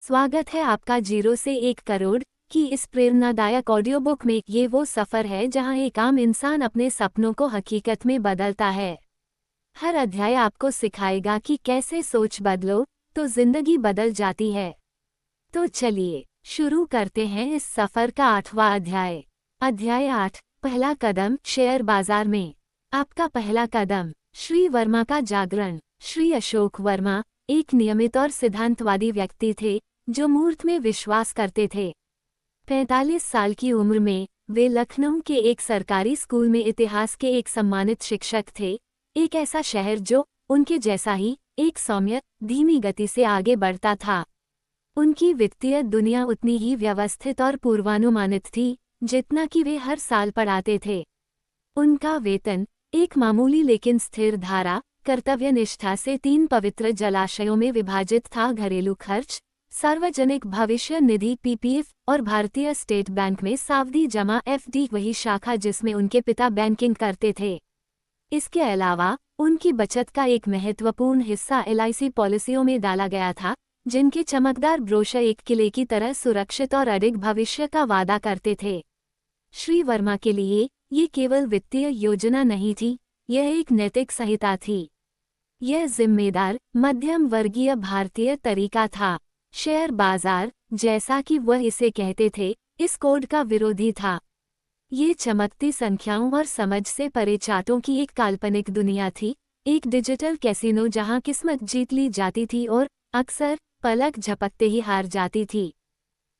स्वागत है आपका 0 से 1 करोड़ की इस प्रेरणादायक ऑडियो बुक में। ये वो सफ़र है जहां एक आम इंसान अपने सपनों को हकीकत में बदलता है। हर अध्याय आपको सिखाएगा कि कैसे सोच बदलो तो जिंदगी बदल जाती है। तो चलिए शुरू करते हैं इस सफ़र का 8वां अध्याय। अध्याय 8, पहला कदम शेयर बाजार में। आपका पहला कदम। श्री वर्मा का जागरण। श्री अशोक वर्मा एक नियमित और सिद्धांतवादी व्यक्ति थे जो मूर्त में विश्वास करते थे। 45 साल की उम्र में वे लखनऊ के एक सरकारी स्कूल में इतिहास के एक सम्मानित शिक्षक थे। एक ऐसा शहर जो उनके जैसा ही एक सौम्य धीमी गति से आगे बढ़ता था। उनकी वित्तीय दुनिया उतनी ही व्यवस्थित और पूर्वानुमानित थी जितना कि वे हर साल पढ़ाते थे। उनका वेतन एक मामूली लेकिन स्थिर धारा कर्तव्यनिष्ठा से 3 पवित्र जलाशयों में विभाजित था। घरेलू खर्च, सार्वजनिक भविष्य निधि पीपीएफ और भारतीय स्टेट बैंक में सावधि जमा एफडी, वही शाखा जिसमें उनके पिता बैंकिंग करते थे। इसके अलावा उनकी बचत का एक महत्वपूर्ण हिस्सा एलआईसी पॉलिसियों में डाला गया था, जिनके चमकदार ब्रोशर एक किले की तरह सुरक्षित और अडिग भविष्य का वादा करते थे। श्री वर्मा के लिए ये केवल वित्तीय योजना नहीं थी, यह एक नैतिक संहिता थी। यह जिम्मेदार मध्यम वर्गीय भारतीय तरीका था। शेयर बाजार, जैसा कि वह इसे कहते थे, इस कोड का विरोधी था। ये चमकती संख्याओं और समझ से परे चार्टों की एक काल्पनिक दुनिया थी, एक डिजिटल कैसीनो जहां किस्मत जीत ली जाती थी और अक्सर पलक झपकते ही हार जाती थी।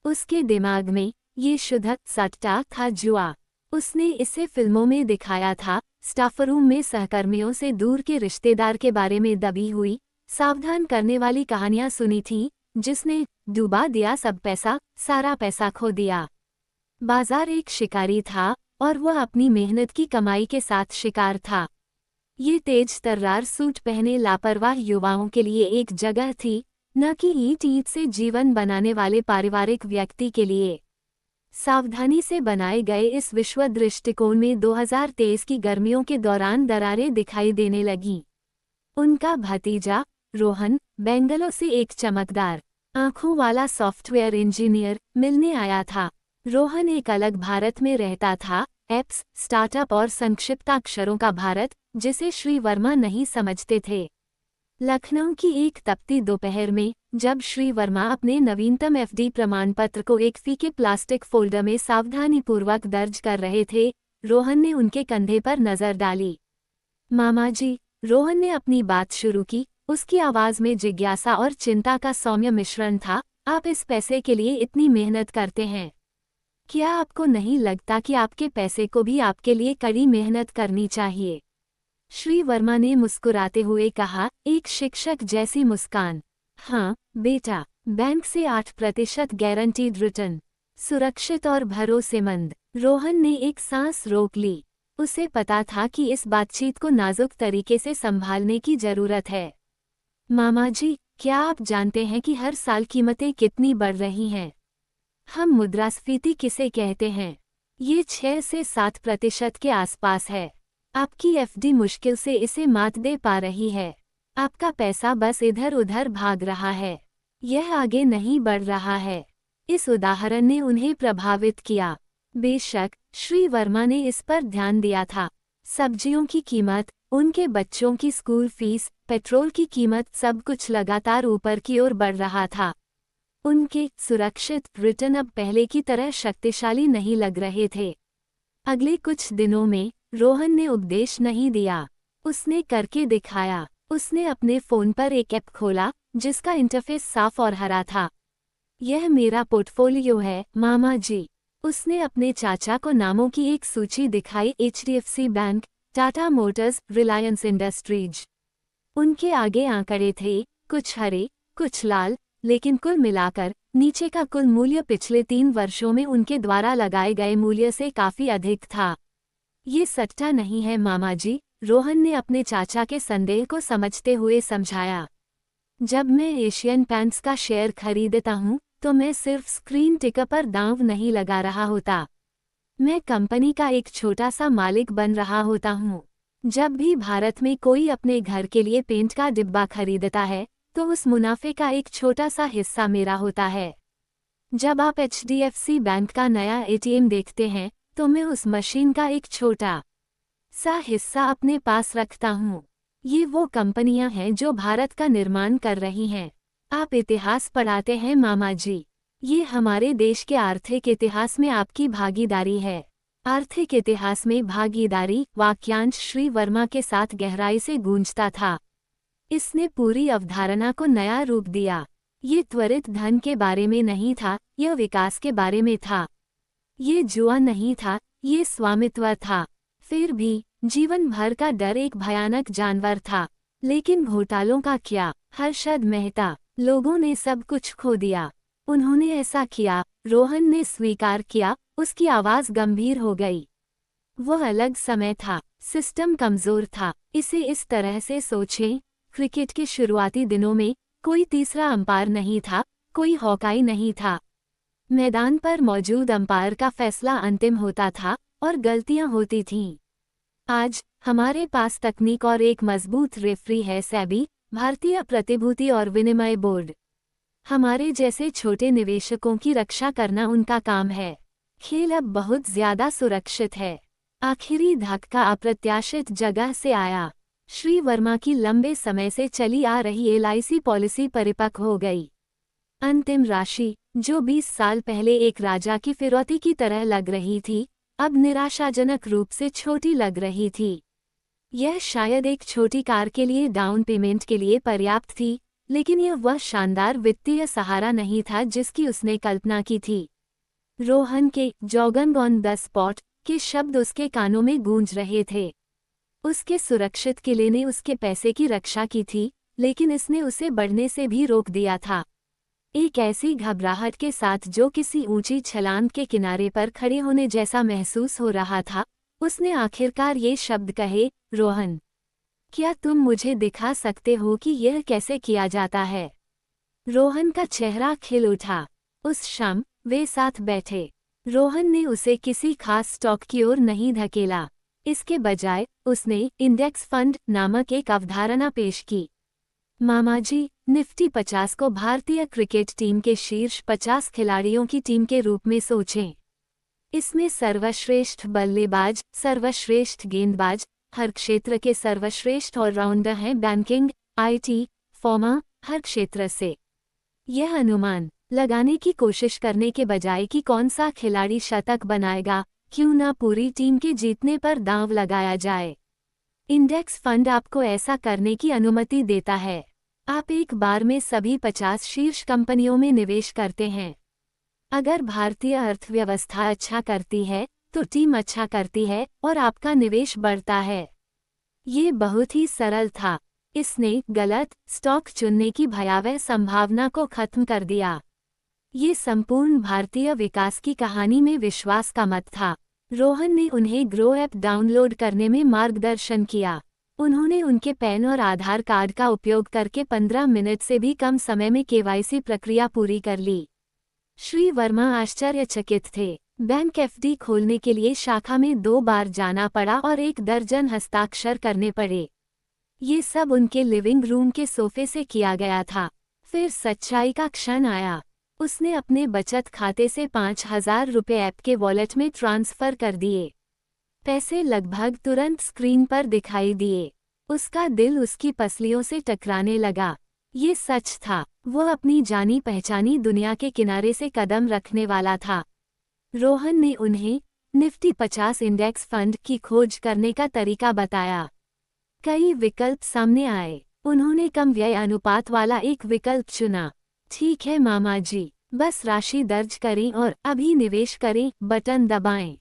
उसके दिमाग में ये शुद्ध सट्टा था, जुआ। उसने इसे फिल्मों में दिखाया था, स्टाफरूम में सहकर्मियों से दूर के रिश्तेदार के बारे में दबी हुई सावधान करने वाली कहानियां सुनी थीं, जिसने डुबा दिया सब पैसा, सारा पैसा खो दिया। बाजार एक शिकारी था और वह अपनी मेहनत की कमाई के साथ शिकार था। ये तेज तर्रार सूट पहने लापरवाह युवाओं के लिए एक जगह थी, न कि ईंट ईंट से जीवन बनाने वाले पारिवारिक व्यक्ति के लिए। सावधानी से बनाए गए इस विश्व दृष्टिकोण में 2023 की गर्मियों के दौरान दरारें दिखाई देने लगीं। उनका भतीजा रोहन बेंगलोर से एक चमकदार आंखों वाला सॉफ्टवेयर इंजीनियर मिलने आया था। रोहन एक अलग भारत में रहता था, एप्स, स्टार्टअप और संक्षिप्ताक्षरों का भारत जिसे श्री वर्मा नहीं समझते थे। लखनऊ की एक तपती दोपहर में जब श्री वर्मा अपने नवीनतम एफडी प्रमाणपत्र को एक फीके प्लास्टिक फोल्डर में सावधानीपूर्वक दर्ज कर रहे थे, रोहन ने उनके कंधे पर नजर डाली। मामा जी, रोहन ने अपनी बात शुरू की। उसकी आवाज में जिज्ञासा और चिंता का सौम्य मिश्रण था। आप इस पैसे के लिए इतनी मेहनत करते हैं, क्या आपको नहीं लगता कि आपके पैसे को भी आपके लिए कड़ी मेहनत करनी चाहिए? श्री वर्मा ने मुस्कुराते हुए कहा, एक शिक्षक जैसी मुस्कान। हाँ बेटा, बैंक से 8% गारंटीड रिटर्न, सुरक्षित और भरोसेमंद। रोहन ने एक सांस रोक ली। उसे पता था कि इस बातचीत को नाजुक तरीके से संभालने की जरूरत है। मामा जी, क्या आप जानते हैं कि हर साल कीमतें कितनी बढ़ रही हैं? हम मुद्रास्फीति किसे कहते हैं? ये 6 से 7% के आसपास है। आपकी एफडी मुश्किल से इसे मात दे पा रही है। आपका पैसा बस इधर उधर भाग रहा है, यह आगे नहीं बढ़ रहा है। इस उदाहरण ने उन्हें प्रभावित किया। बेशक श्री वर्मा ने इस पर ध्यान दिया था। सब्जियों की कीमत, उनके बच्चों की स्कूल फीस, पेट्रोल की कीमत, सब कुछ लगातार ऊपर की ओर बढ़ रहा था। उनके सुरक्षित रिटर्न अब पहले की तरह शक्तिशाली नहीं लग रहे थे। अगले कुछ दिनों में रोहन ने उपदेश नहीं दिया, उसने करके दिखाया। उसने अपने फोन पर एक ऐप खोला जिसका इंटरफेस साफ और हरा था। यह मेरा पोर्टफोलियो है मामा जी। उसने अपने चाचा को नामों की एक सूची दिखाई, HDFC bank, Tata Motors, Reliance industries. उनके आगे आंकड़े थे, कुछ हरे कुछ लाल, लेकिन कुल मिलाकर नीचे का कुल मूल्य पिछले 3 वर्षों में उनके द्वारा लगाए गए मूल्य से काफी अधिक था। ये सट्टा नहीं है मामा जी, रोहन ने अपने चाचा के संदेह को समझते हुए समझाया। जब मैं एशियन पेंट्स का शेयर खरीदता हूँ तो मैं सिर्फ स्क्रीन टिकर पर दांव नहीं लगा रहा होता, मैं कंपनी का एक छोटा सा मालिक बन रहा होता हूँ। जब भी भारत में कोई अपने घर के लिए पेंट का डिब्बा खरीदता है तो उस मुनाफे का एक छोटा सा हिस्सा मेरा होता है। जब आप HDFC बैंक का नया ATM देखते हैं तो मैं उस मशीन का एक छोटा सा हिस्सा अपने पास रखता हूँ। ये वो कंपनियां हैं जो भारत का निर्माण कर रही हैं। आप इतिहास पढ़ाते हैं मामा जी। ये हमारे देश के आर्थिक इतिहास में आपकी भागीदारी है। आर्थिक इतिहास में भागीदारी वाक्यांश श्री वर्मा के साथ गहराई से गूंजता था। इसने पूरी अवधारणा को नया रूप दिया। ये त्वरित धन के बारे में नहीं था, यह विकास के बारे में था। ये जुआ नहीं था, ये स्वामित्व था। फिर भी जीवन भर का डर एक भयानक जानवर था। लेकिन घोटालों का क्या? हर्षद मेहता, लोगों ने सब कुछ खो दिया। उन्होंने ऐसा किया, रोहन ने स्वीकार किया। उसकी आवाज गंभीर हो गई। वह अलग समय था, सिस्टम कमजोर था। इसे इस तरह से सोचें, क्रिकेट के शुरुआती दिनों में कोई तीसरा अंपायर नहीं था, कोई हॉकाई नहीं था। मैदान पर मौजूद अंपायर का फैसला अंतिम होता था और गलतियां होती थीं। आज हमारे पास तकनीक और एक मजबूत रेफरी है। सेबी, भारतीय प्रतिभूति और विनिमय बोर्ड। हमारे जैसे छोटे निवेशकों की रक्षा करना उनका काम है। खेल अब बहुत ज्यादा सुरक्षित है। आखिरी धक्का अप्रत्याशित जगह से आया। श्री वर्मा की लंबे समय से चली आ रही LIC पॉलिसी परिपक्व हो गई। अंतिम राशि, जो 20 साल पहले एक राजा की फिरौती की तरह लग रही थी, अब निराशाजनक रूप से छोटी लग रही थी। यह शायद एक छोटी कार के लिए डाउन पेमेंट के लिए पर्याप्त थी, लेकिन यह वह शानदार वित्तीय सहारा नहीं था जिसकी उसने कल्पना की थी। रोहन के जॉगिंग ऑन द स्पॉट के शब्द उसके कानों में गूंज रहे थे। उसके सुरक्षित किले ने उसके पैसे की रक्षा की थी, लेकिन इसने उसे बढ़ने से भी रोक दिया था। एक ऐसी घबराहट के साथ जो किसी ऊंची छलांग के किनारे पर खड़े होने जैसा महसूस हो रहा था, उसने आखिरकार ये शब्द कहे, रोहन, क्या तुम मुझे दिखा सकते हो कि यह कैसे किया जाता है? रोहन का चेहरा खिल उठा। उस शाम वे साथ बैठे। रोहन ने उसे किसी खास स्टॉक की ओर नहीं धकेला। इसके बजाय उसने इंडेक्स फंड नामक एक अवधारणा पेश की। मामा जी, निफ्टी 50 को भारतीय क्रिकेट टीम के शीर्ष 50 खिलाड़ियों की टीम के रूप में सोचें। इसमें सर्वश्रेष्ठ बल्लेबाज, सर्वश्रेष्ठ गेंदबाज, हर क्षेत्र के सर्वश्रेष्ठ ऑलराउंडर हैं। बैंकिंग, IT, फार्मा, हर क्षेत्र से। यह अनुमान लगाने की कोशिश करने के बजाय कि कौन सा खिलाड़ी शतक बनाएगा, क्यों न पूरी टीम के जीतने पर दांव लगाया जाए। इंडेक्स फंड आपको ऐसा करने की अनुमति देता है। आप एक बार में सभी 50 शीर्ष कंपनियों में निवेश करते हैं। अगर भारतीय अर्थव्यवस्था अच्छा करती है तो टीम अच्छा करती है और आपका निवेश बढ़ता है। ये बहुत ही सरल था। इसने गलत स्टॉक चुनने की भयावह संभावना को खत्म कर दिया। ये संपूर्ण भारतीय विकास की कहानी में विश्वास का मत था। रोहन ने उन्हें ग्रो ऐप डाउनलोड करने में मार्गदर्शन किया। उन्होंने उनके पैन और आधार कार्ड का उपयोग करके 15 मिनट से भी कम समय में KYC प्रक्रिया पूरी कर ली। श्री वर्मा आश्चर्यचकित थे। बैंक FD खोलने के लिए शाखा में 2 बार जाना पड़ा और 1 दर्जन हस्ताक्षर करने पड़े। ये सब उनके लिविंग रूम के सोफे से किया गया था। फिर सच्चाई का क्षण आया। उसने अपने बचत खाते से 5,000 रुपये ऐप के वॉलेट में ट्रांसफ़र कर दिए। पैसे लगभग तुरंत स्क्रीन पर दिखाई दिए। उसका दिल उसकी पसलियों से टकराने लगा। ये सच था, वह अपनी जानी पहचानी दुनिया के किनारे से कदम रखने वाला था। रोहन ने उन्हें निफ्टी 50 इंडेक्स फंड की खोज करने का तरीका बताया। कई विकल्प सामने आए। उन्होंने कम व्यय अनुपात वाला एक विकल्प चुना। ठीक है मामा जी, बस राशि दर्ज करें और अभी निवेश करें बटन दबाएं।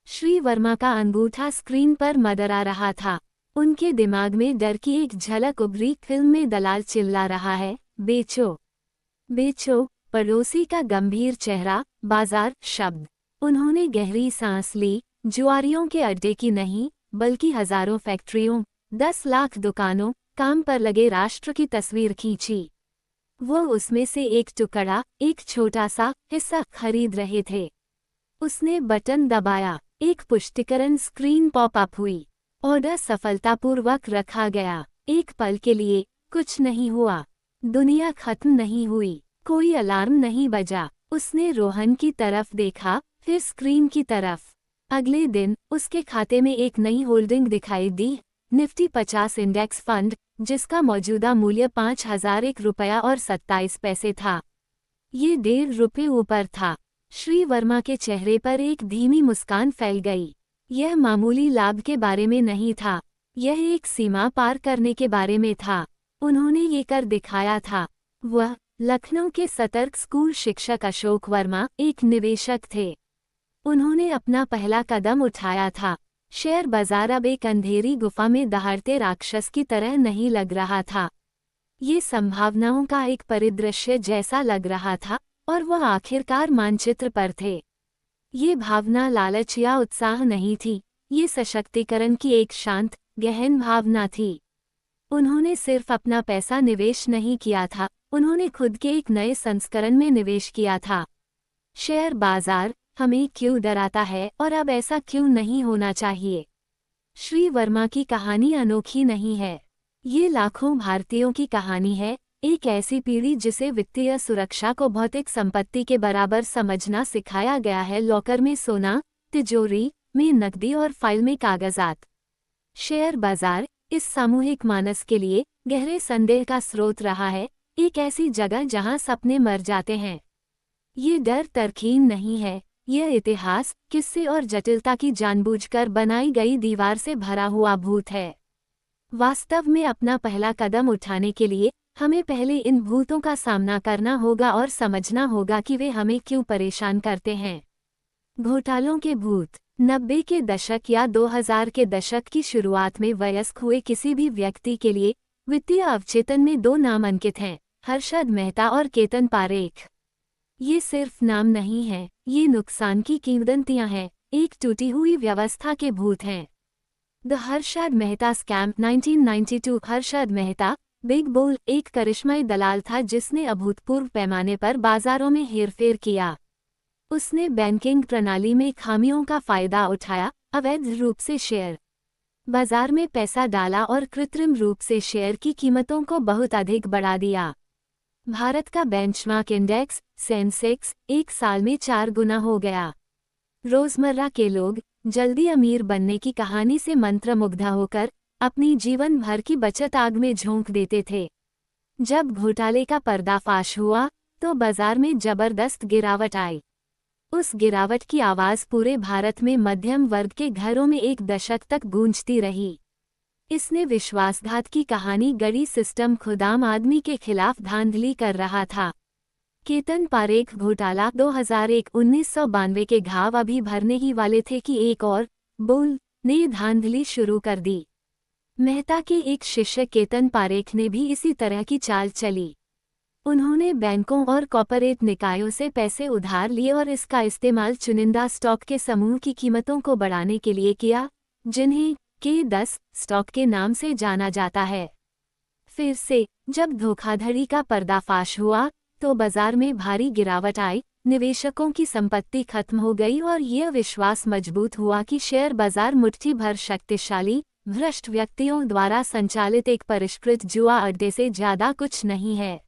श्री वर्मा का अंगूठा स्क्रीन पर मदरा रहा था। उनके दिमाग में डर की एक झलक उभरी। फिल्म में दलाल चिल्ला रहा है, बेचो बेचो। पड़ोसी का गंभीर चेहरा, बाजार शब्द। उन्होंने गहरी सांस ली। जुआरियों के अड्डे की नहीं, बल्कि हजारों फैक्ट्रियों, 10 लाख दुकानों, काम पर लगे राष्ट्र की तस्वीर खींची। वो उसमें से एक टुकड़ा, एक छोटा सा हिस्सा खरीद रहे थे। उसने बटन दबाया। एक पुष्टिकरण स्क्रीन पॉप अप हुई। ऑर्डर सफलतापूर्वक रखा गया। एक पल के लिए कुछ नहीं हुआ। दुनिया खत्म नहीं हुई, कोई अलार्म नहीं बजा। उसने रोहन की तरफ देखा, फिर स्क्रीन की तरफ। अगले दिन उसके खाते में एक नई होल्डिंग दिखाई दी, निफ्टी 50 इंडेक्स फंड, जिसका मौजूदा मूल्य 5,001 रुपया और 27 पैसे था। ये ₹1.5 ऊपर था। श्री वर्मा के चेहरे पर एक धीमी मुस्कान फैल गई। यह मामूली लाभ के बारे में नहीं था, यह एक सीमा पार करने के बारे में था। उन्होंने ये कर दिखाया था। वह लखनऊ के सतर्क स्कूल शिक्षक अशोक वर्मा एक निवेशक थे। उन्होंने अपना पहला कदम उठाया था। शेयर बाजार अब एक अंधेरी गुफा में दहाड़ते राक्षस की तरह नहीं लग रहा था। ये संभावनाओं का एक परिदृश्य जैसा लग रहा था और वह आखिरकार मानचित्र पर थे। ये भावना लालच या उत्साह नहीं थी, ये सशक्तिकरण की एक शांत, गहन भावना थी। उन्होंने सिर्फ अपना पैसा निवेश नहीं किया था, उन्होंने खुद के एक नए संस्करण में निवेश किया था। शेयर बाजार हमें क्यों डराता है और अब ऐसा क्यों नहीं होना चाहिए? श्री वर्मा की कहानी अनोखी नहीं है। ये लाखों भारतीयों की कहानी है, एक ऐसी पीढ़ी जिसे वित्तीय सुरक्षा को भौतिक संपत्ति के बराबर समझना सिखाया गया है। लॉकर में सोना, तिजोरी में नकदी और फाइल में कागजात। शेयर बाजार इस सामूहिक मानस के लिए गहरे संदेह का स्रोत रहा है, एक ऐसी जगह जहां सपने मर जाते हैं। ये डर तरकीन नहीं है, यह इतिहास, किस्से और जटिलता की जानबूझकर बनाई गई दीवार से भरा हुआ भूत है। वास्तव में अपना पहला कदम उठाने के लिए हमें पहले इन भूतों का सामना करना होगा और समझना होगा कि वे हमें क्यों परेशान करते हैं। घोटालों के भूत। 90 के दशक या 2000 के दशक की शुरुआत में वयस्क हुए किसी भी व्यक्ति के लिए वित्तीय अवचेतन में 2 नाम अंकित हैं, हर्षद मेहता और केतन पारेख। ये सिर्फ नाम नहीं है, ये नुकसान की किंवदंतियां हैं, एक टूटी हुई व्यवस्था के भूत हैं। The Harshad Mehta scam 1992। Harshad Mehta big bull एक करिश्माई दलाल था जिसने अभूतपूर्व पैमाने पर बाजारों में हेरफेर किया। उसने बैंकिंग प्रणाली में खामियों का फायदा उठाया, अवैध रूप से शेयर बाजार में पैसा डाला और कृत्रिम रूप से शेयर की कीमतों को बहुत अधिक बढ़ा दिया। भारत का बेंचमार्क इंडेक्स सेंसेक्स एक साल में 4 गुना हो गया। रोजमर्रा के लोग जल्दी अमीर बनने की कहानी से मंत्रमुग्ध होकर अपनी जीवन भर की बचत आग में झोंक देते थे। जब घोटाले का पर्दाफाश हुआ तो बाजार में जबरदस्त गिरावट आई। उस गिरावट की आवाज़ पूरे भारत में मध्यम वर्ग के घरों में एक दशक तक गूंजती रही। इसने विश्वासघात की कहानी गढ़ी, सिस्टम खुदाम आदमी के खिलाफ धांधली कर रहा था। केतन पारेख घोटाला 2001। 1992 के घाव अभी भरने ही वाले थे कि एक और बुल ने धांधली शुरू कर दी। मेहता के एक शिष्य केतन पारेख ने भी इसी तरह की चाल चली। उन्होंने बैंकों और कॉर्पोरेट निकायों से पैसे उधार लिए और इसका इस्तेमाल चुनिंदा स्टॉक के समूह की कीमतों को बढ़ाने के लिए किया, जिन्हें K10 स्टॉक के नाम से जाना जाता है। फिर से जब धोखाधड़ी का पर्दाफाश हुआ तो बाजार में भारी गिरावट आई, निवेशकों की संपत्ति खत्म हो गई और यह विश्वास मजबूत हुआ कि शेयर बाजार मुट्ठी भर शक्तिशाली, भ्रष्ट व्यक्तियों द्वारा संचालित एक परिष्कृत जुआ अड्डे से ज्यादा कुछ नहीं है।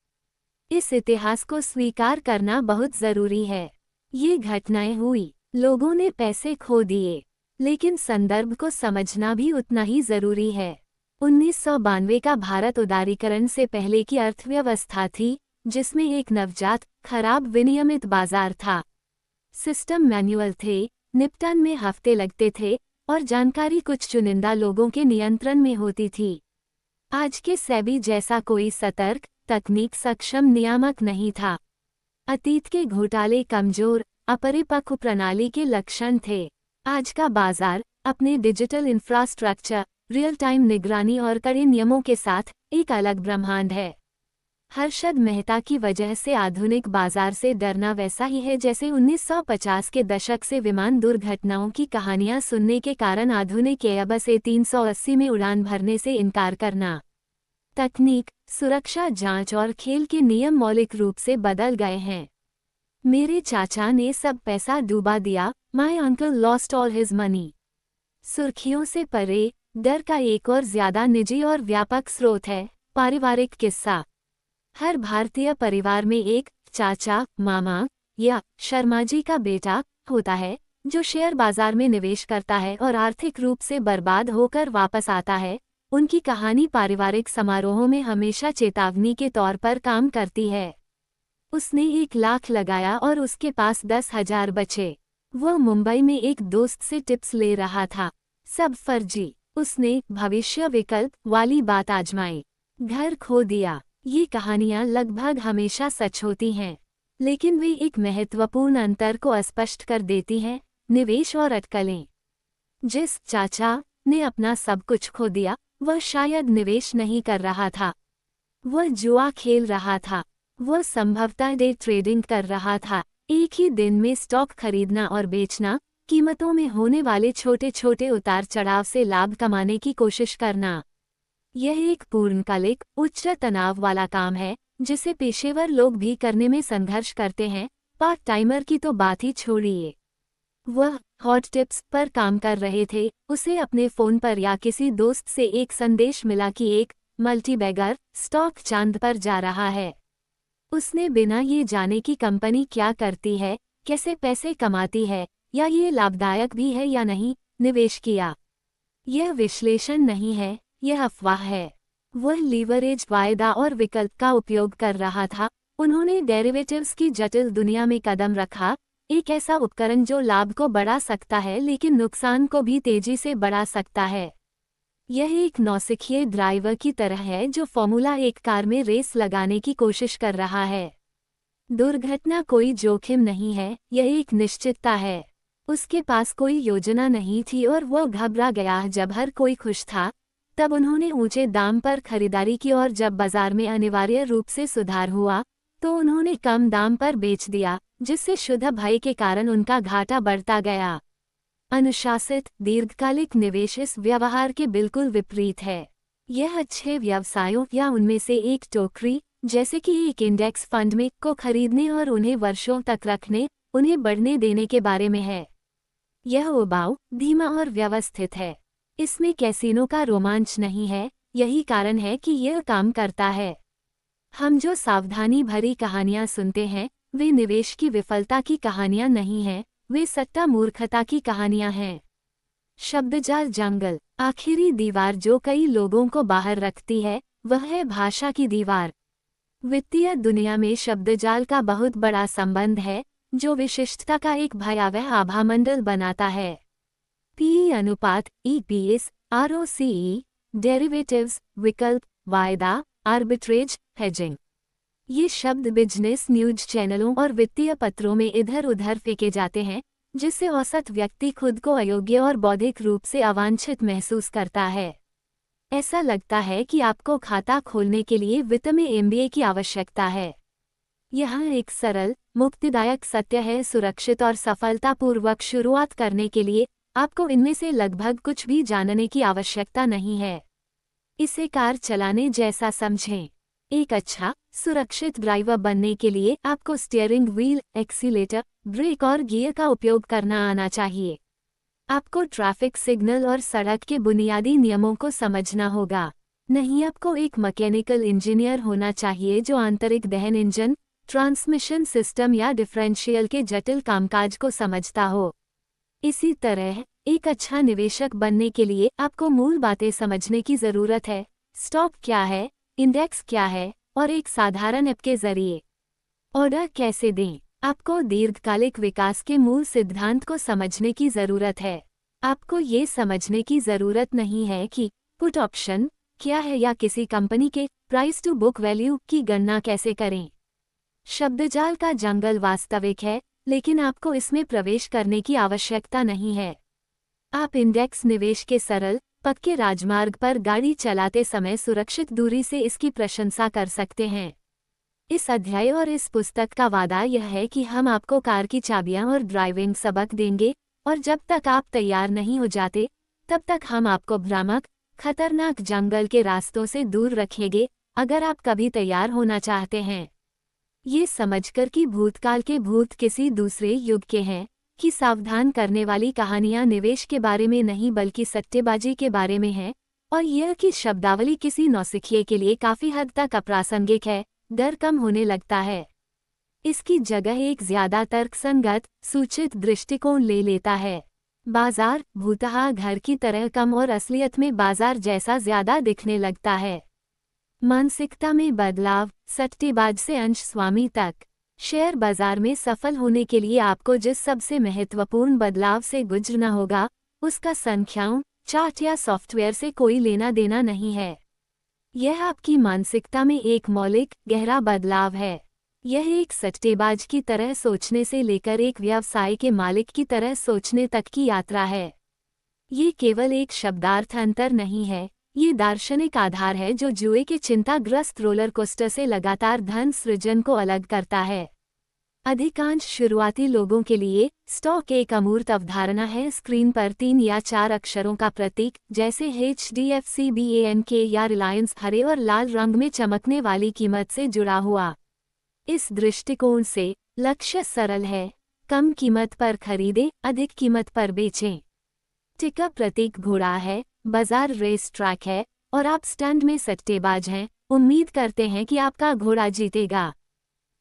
इस इतिहास को स्वीकार करना बहुत जरूरी है। ये घटनाएं हुई, लोगों ने पैसे खो दिए, लेकिन संदर्भ को समझना भी उतना ही जरूरी है। 1992 का भारत उदारीकरण से पहले की अर्थव्यवस्था थी, जिसमें एक नवजात, खराब विनियमित बाजार था। सिस्टम मैनुअल थे, निपटन में हफ्ते लगते थे और जानकारी कुछ चुनिंदा लोगों के नियंत्रण में होती थी। आज के सेबी जैसा कोई सतर्क, तकनीक सक्षम नियामक नहीं था। अतीत के घोटाले कमजोर, अपरिपक्व प्रणाली के लक्षण थे। आज का बाजार अपने डिजिटल इंफ्रास्ट्रक्चर, रियल टाइम निगरानी और कड़े नियमों के साथ एक अलग ब्रह्मांड है। हर्षद मेहता की वजह से आधुनिक बाजार से डरना वैसा ही है जैसे 1950 के दशक से विमान दुर्घटनाओं की कहानियां सुनने के कारण आधुनिक एयरबस A380 में उड़ान भरने से इनकार करना। तकनीक, सुरक्षा जांच और खेल के नियम मौलिक रूप से बदल गए हैं। मेरे चाचा ने सब पैसा डूबा दिया, my uncle lost all his money. सुर्खियों से परे डर का एक और ज्यादा निजी और व्यापक स्रोत है, पारिवारिक किस्सा। हर भारतीय परिवार में एक चाचा, मामा या शर्माजी का बेटा होता है जो शेयर बाजार में निवेश करता है और आर्थिक रूप से बर्बाद होकर वापस आता है। उनकी कहानी पारिवारिक समारोहों में हमेशा चेतावनी के तौर पर काम करती है। उसने 1 लाख लगाया और उसके पास 10,000 बचे। वह मुंबई में एक दोस्त से टिप्स ले रहा था। सब फर्जी। उसने भविष्य विकल्प वाली बात आजमाई, घर खो दिया। ये कहानियां लगभग हमेशा सच होती हैं, लेकिन वे एक महत्वपूर्ण अंतर को स्पष्ट कर देती हैं, निवेश और अटकलें। जिस चाचा ने अपना सब कुछ खो दिया, वह शायद निवेश नहीं कर रहा था, वह जुआ खेल रहा था। वह संभवतः डे ट्रेडिंग कर रहा था, एक ही दिन में स्टॉक खरीदना और बेचना, कीमतों में होने वाले छोटे छोटे उतार चढ़ाव से लाभ कमाने की कोशिश करना। यह एक पूर्णकालिक उच्च तनाव वाला काम है जिसे पेशेवर लोग भी करने में संघर्ष करते हैं। पार्ट टाइमर की तो बात ही छोड़िए। वह हॉट टिप्स पर काम कर रहे थे। उसे अपने फोन पर या किसी दोस्त से एक संदेश मिला कि एक मल्टीबैगर स्टॉक चांद पर जा रहा है। उसने बिना ये जाने कि कंपनी क्या करती है, कैसे पैसे कमाती है या ये लाभदायक भी है या नहीं, निवेश किया। यह विश्लेषण नहीं है, यह अफवाह है। वह लीवरेज वायदा और विकल्प का उपयोग कर रहा था। उन्होंने डेरिवेटिव्स की जटिल दुनिया में कदम रखा, एक ऐसा उपकरण जो लाभ को बढ़ा सकता है लेकिन नुकसान को भी तेजी से बढ़ा सकता है। यह एक नौसिखिए ड्राइवर की तरह है जो फॉर्मूला 1 कार में रेस लगाने की कोशिश कर रहा है। दुर्घटना कोई जोखिम नहीं है, यह एक निश्चितता है। उसके पास कोई योजना नहीं थी और वह घबरा गया जब हर कोई खुश था। तब उन्होंने ऊंचे दाम पर खरीदारी की और जब बाजार में अनिवार्य रूप से सुधार हुआ तो उन्होंने कम दाम पर बेच दिया, जिससे शुद्ध भय के कारण उनका घाटा बढ़ता गया। अनुशासित दीर्घकालिक निवेश इस व्यवहार के बिल्कुल विपरीत है। यह अच्छे व्यवसायों या उनमें से एक टोकरी, जैसे कि एक इंडेक्स फंड में, को खरीदने और उन्हें वर्षों तक रखने, उन्हें बढ़ने देने के बारे में है। यह उबाऊ, धीमा और व्यवस्थित है। इसमें कैसीनो का रोमांच नहीं है। यही कारण है कि यह काम करता है। हम जो सावधानी भरी कहानियां सुनते हैं वे निवेश की विफलता की कहानियां नहीं हैं, वे सट्टा मूर्खता की कहानियां हैं। शब्दजाल जंगल। आखिरी दीवार जो कई लोगों को बाहर रखती है वह है भाषा की दीवार। वित्तीय दुनिया में शब्दजाल का बहुत बड़ा संबंध है जो विशिष्टता का एक भयावह आभामंडल बनाता है। पीई अनुपात, ईपीएस, आरओसीई, डेरिवेटिव्स, विकल्प, वायदा, आर्बिट्रेज, हेजिंग। ये शब्द बिजनेस न्यूज चैनलों और वित्तीय पत्रों में इधर उधर फेंके जाते हैं, जिससे औसत व्यक्ति खुद को अयोग्य और बौद्धिक रूप से अवांछित महसूस करता है। ऐसा लगता है कि आपको खाता खोलने के लिए वित्त में एमबीए की आवश्यकता है। यहाँ एक सरल, मुक्तिदायक सत्य है, सुरक्षित और सफलतापूर्वक शुरुआत करने के लिए आपको इनमें से लगभग कुछ भी जानने की आवश्यकता नहीं है। इसे कार चलाने जैसा समझें। एक अच्छा, सुरक्षित ड्राइवर बनने के लिए आपको स्टीयरिंग व्हील, एक्सीलेटर, ब्रेक और गियर का उपयोग करना आना चाहिए। आपको ट्रैफिक सिग्नल और सड़क के बुनियादी नियमों को समझना होगा। नहीं, आपको एक मैकेनिकल इंजीनियर होना चाहिए जो आंतरिक दहन इंजन, ट्रांसमिशन सिस्टम या डिफरेंशियल के जटिल कामकाज को समझता हो। इसी तरह एक अच्छा निवेशक बनने के लिए आपको मूल बातें समझने की ज़रूरत है। स्टॉक क्या है, इंडेक्स क्या है और एक साधारण ऐप के जरिए ऑर्डर कैसे दें। आपको दीर्घकालिक विकास के मूल सिद्धांत को समझने की ज़रूरत है। आपको ये समझने की ज़रूरत नहीं है कि पुट ऑप्शन क्या है या किसी कंपनी के प्राइस टू बुक वैल्यू की गणना कैसे करें। शब्दजाल का जंगल वास्तविक है, लेकिन आपको इसमें प्रवेश करने की आवश्यकता नहीं है। आप इंडेक्स निवेश के सरल, पक्के राजमार्ग पर गाड़ी चलाते समय सुरक्षित दूरी से इसकी प्रशंसा कर सकते हैं। इस अध्याय और इस पुस्तक का वादा यह है कि हम आपको कार की चाबियां और ड्राइविंग सबक देंगे, और जब तक आप तैयार नहीं हो जाते तब तक हम आपको भ्रामक, खतरनाक जंगल के रास्तों से दूर रखेंगे, अगर आप कभी तैयार होना चाहते हैं। ये समझकर कि भूतकाल के भूत किसी दूसरे युग के हैं, कि सावधान करने वाली कहानियां निवेश के बारे में नहीं बल्कि सट्टेबाजी के बारे में हैं, और यह कि शब्दावली किसी नौसिखिए के लिए काफ़ी हद तक अप्रासंगिक है, डर कम होने लगता है। इसकी जगह एक ज्यादा तर्कसंगत, सूचित दृष्टिकोण ले लेता है। बाजार भूतहा घर की तरह कम और असलियत में बाजार जैसा ज्यादा दिखने लगता है। मानसिकता में बदलाव, सट्टेबाज से अंश स्वामी तक। शेयर बाजार में सफल होने के लिए आपको जिस सबसे महत्वपूर्ण बदलाव से गुजरना होगा, उसका संख्याओं, चार्ट या सॉफ्टवेयर से कोई लेना देना नहीं है। यह आपकी मानसिकता में एक मौलिक, गहरा बदलाव है। यह एक सट्टेबाज की तरह सोचने से लेकर एक व्यवसाय के मालिक की तरह सोचने तक की यात्रा है। ये केवल एक शब्दार्थ अंतर नहीं है, ये दार्शनिक आधार है जो जुए के चिंताग्रस्त रोलर कोस्टर से लगातार धन सृजन को अलग करता है। अधिकांश शुरुआती लोगों के लिए स्टॉक एक अमूर्त अवधारणा है, स्क्रीन पर 3 या 4 अक्षरों का प्रतीक, जैसे HDFC बैंक या रिलायंस, हरे और लाल रंग में चमकने वाली कीमत से जुड़ा हुआ। इस दृष्टिकोण से लक्ष्य सरल है, कम कीमत पर खरीदें, अधिक कीमत पर बेचें। टिका प्रतीक घोड़ा है, बाजार रेस ट्रैक है, और आप स्टैंड में सट्टेबाज हैं, उम्मीद करते हैं कि आपका घोड़ा जीतेगा।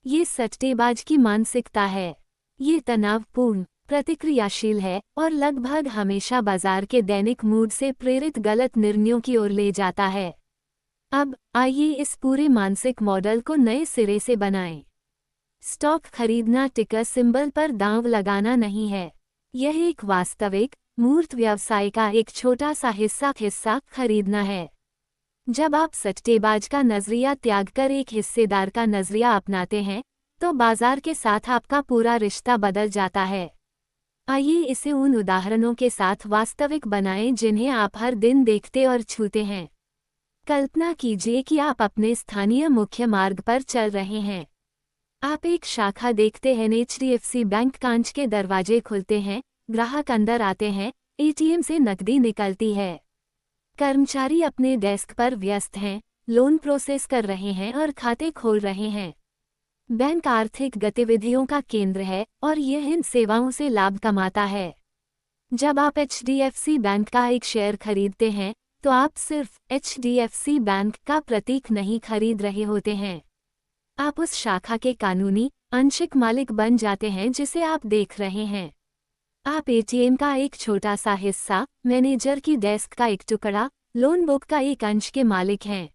ये सट्टेबाज की मानसिकता है। ये तनावपूर्ण, प्रतिक्रियाशील है और लगभग हमेशा बाजार के दैनिक मूड से प्रेरित गलत निर्णयों की ओर ले जाता है। अब आइए इस पूरे मानसिक मॉडल को नए सिरे से बनाएं। स्टॉक खरीदना टिकर सिंबल पर दांव लगाना नहीं है। यह एक वास्तविक, मूर्त व्यवसाय का एक छोटा सा हिस्सा खरीदना है। जब आप सट्टेबाज का नजरिया त्याग कर एक हिस्सेदार का नजरिया अपनाते हैं, तो बाजार के साथ आपका पूरा रिश्ता बदल जाता है। आइए इसे उन उदाहरणों के साथ वास्तविक बनाएं जिन्हें आप हर दिन देखते और छूते हैं। कल्पना कीजिए कि आप अपने स्थानीय मुख्य मार्ग पर चल रहे हैं। आप एक शाखा देखते हैं, HDFC बैंक कांच के दरवाजे खुलते हैं, ग्राहक अंदर आते हैं, ATM से नकदी निकलती है। कर्मचारी अपने डेस्क पर व्यस्त हैं, लोन प्रोसेस कर रहे हैं और खाते खोल रहे हैं। बैंक आर्थिक गतिविधियों का केंद्र है और यह इन सेवाओं से लाभ कमाता है। जब आप HDFC बैंक का एक शेयर खरीदते हैं, तो आप सिर्फ HDFC बैंक का प्रतीक नहीं खरीद रहे होते हैं। आप उस शाखा के कानूनी, आंशिक मालिक बन जाते हैं जिसे आप देख रहे हैं। आप ATM का एक छोटा सा हिस्सा, मैनेजर की डेस्क का एक टुकड़ा, लोन बुक का एक अंश के मालिक हैं।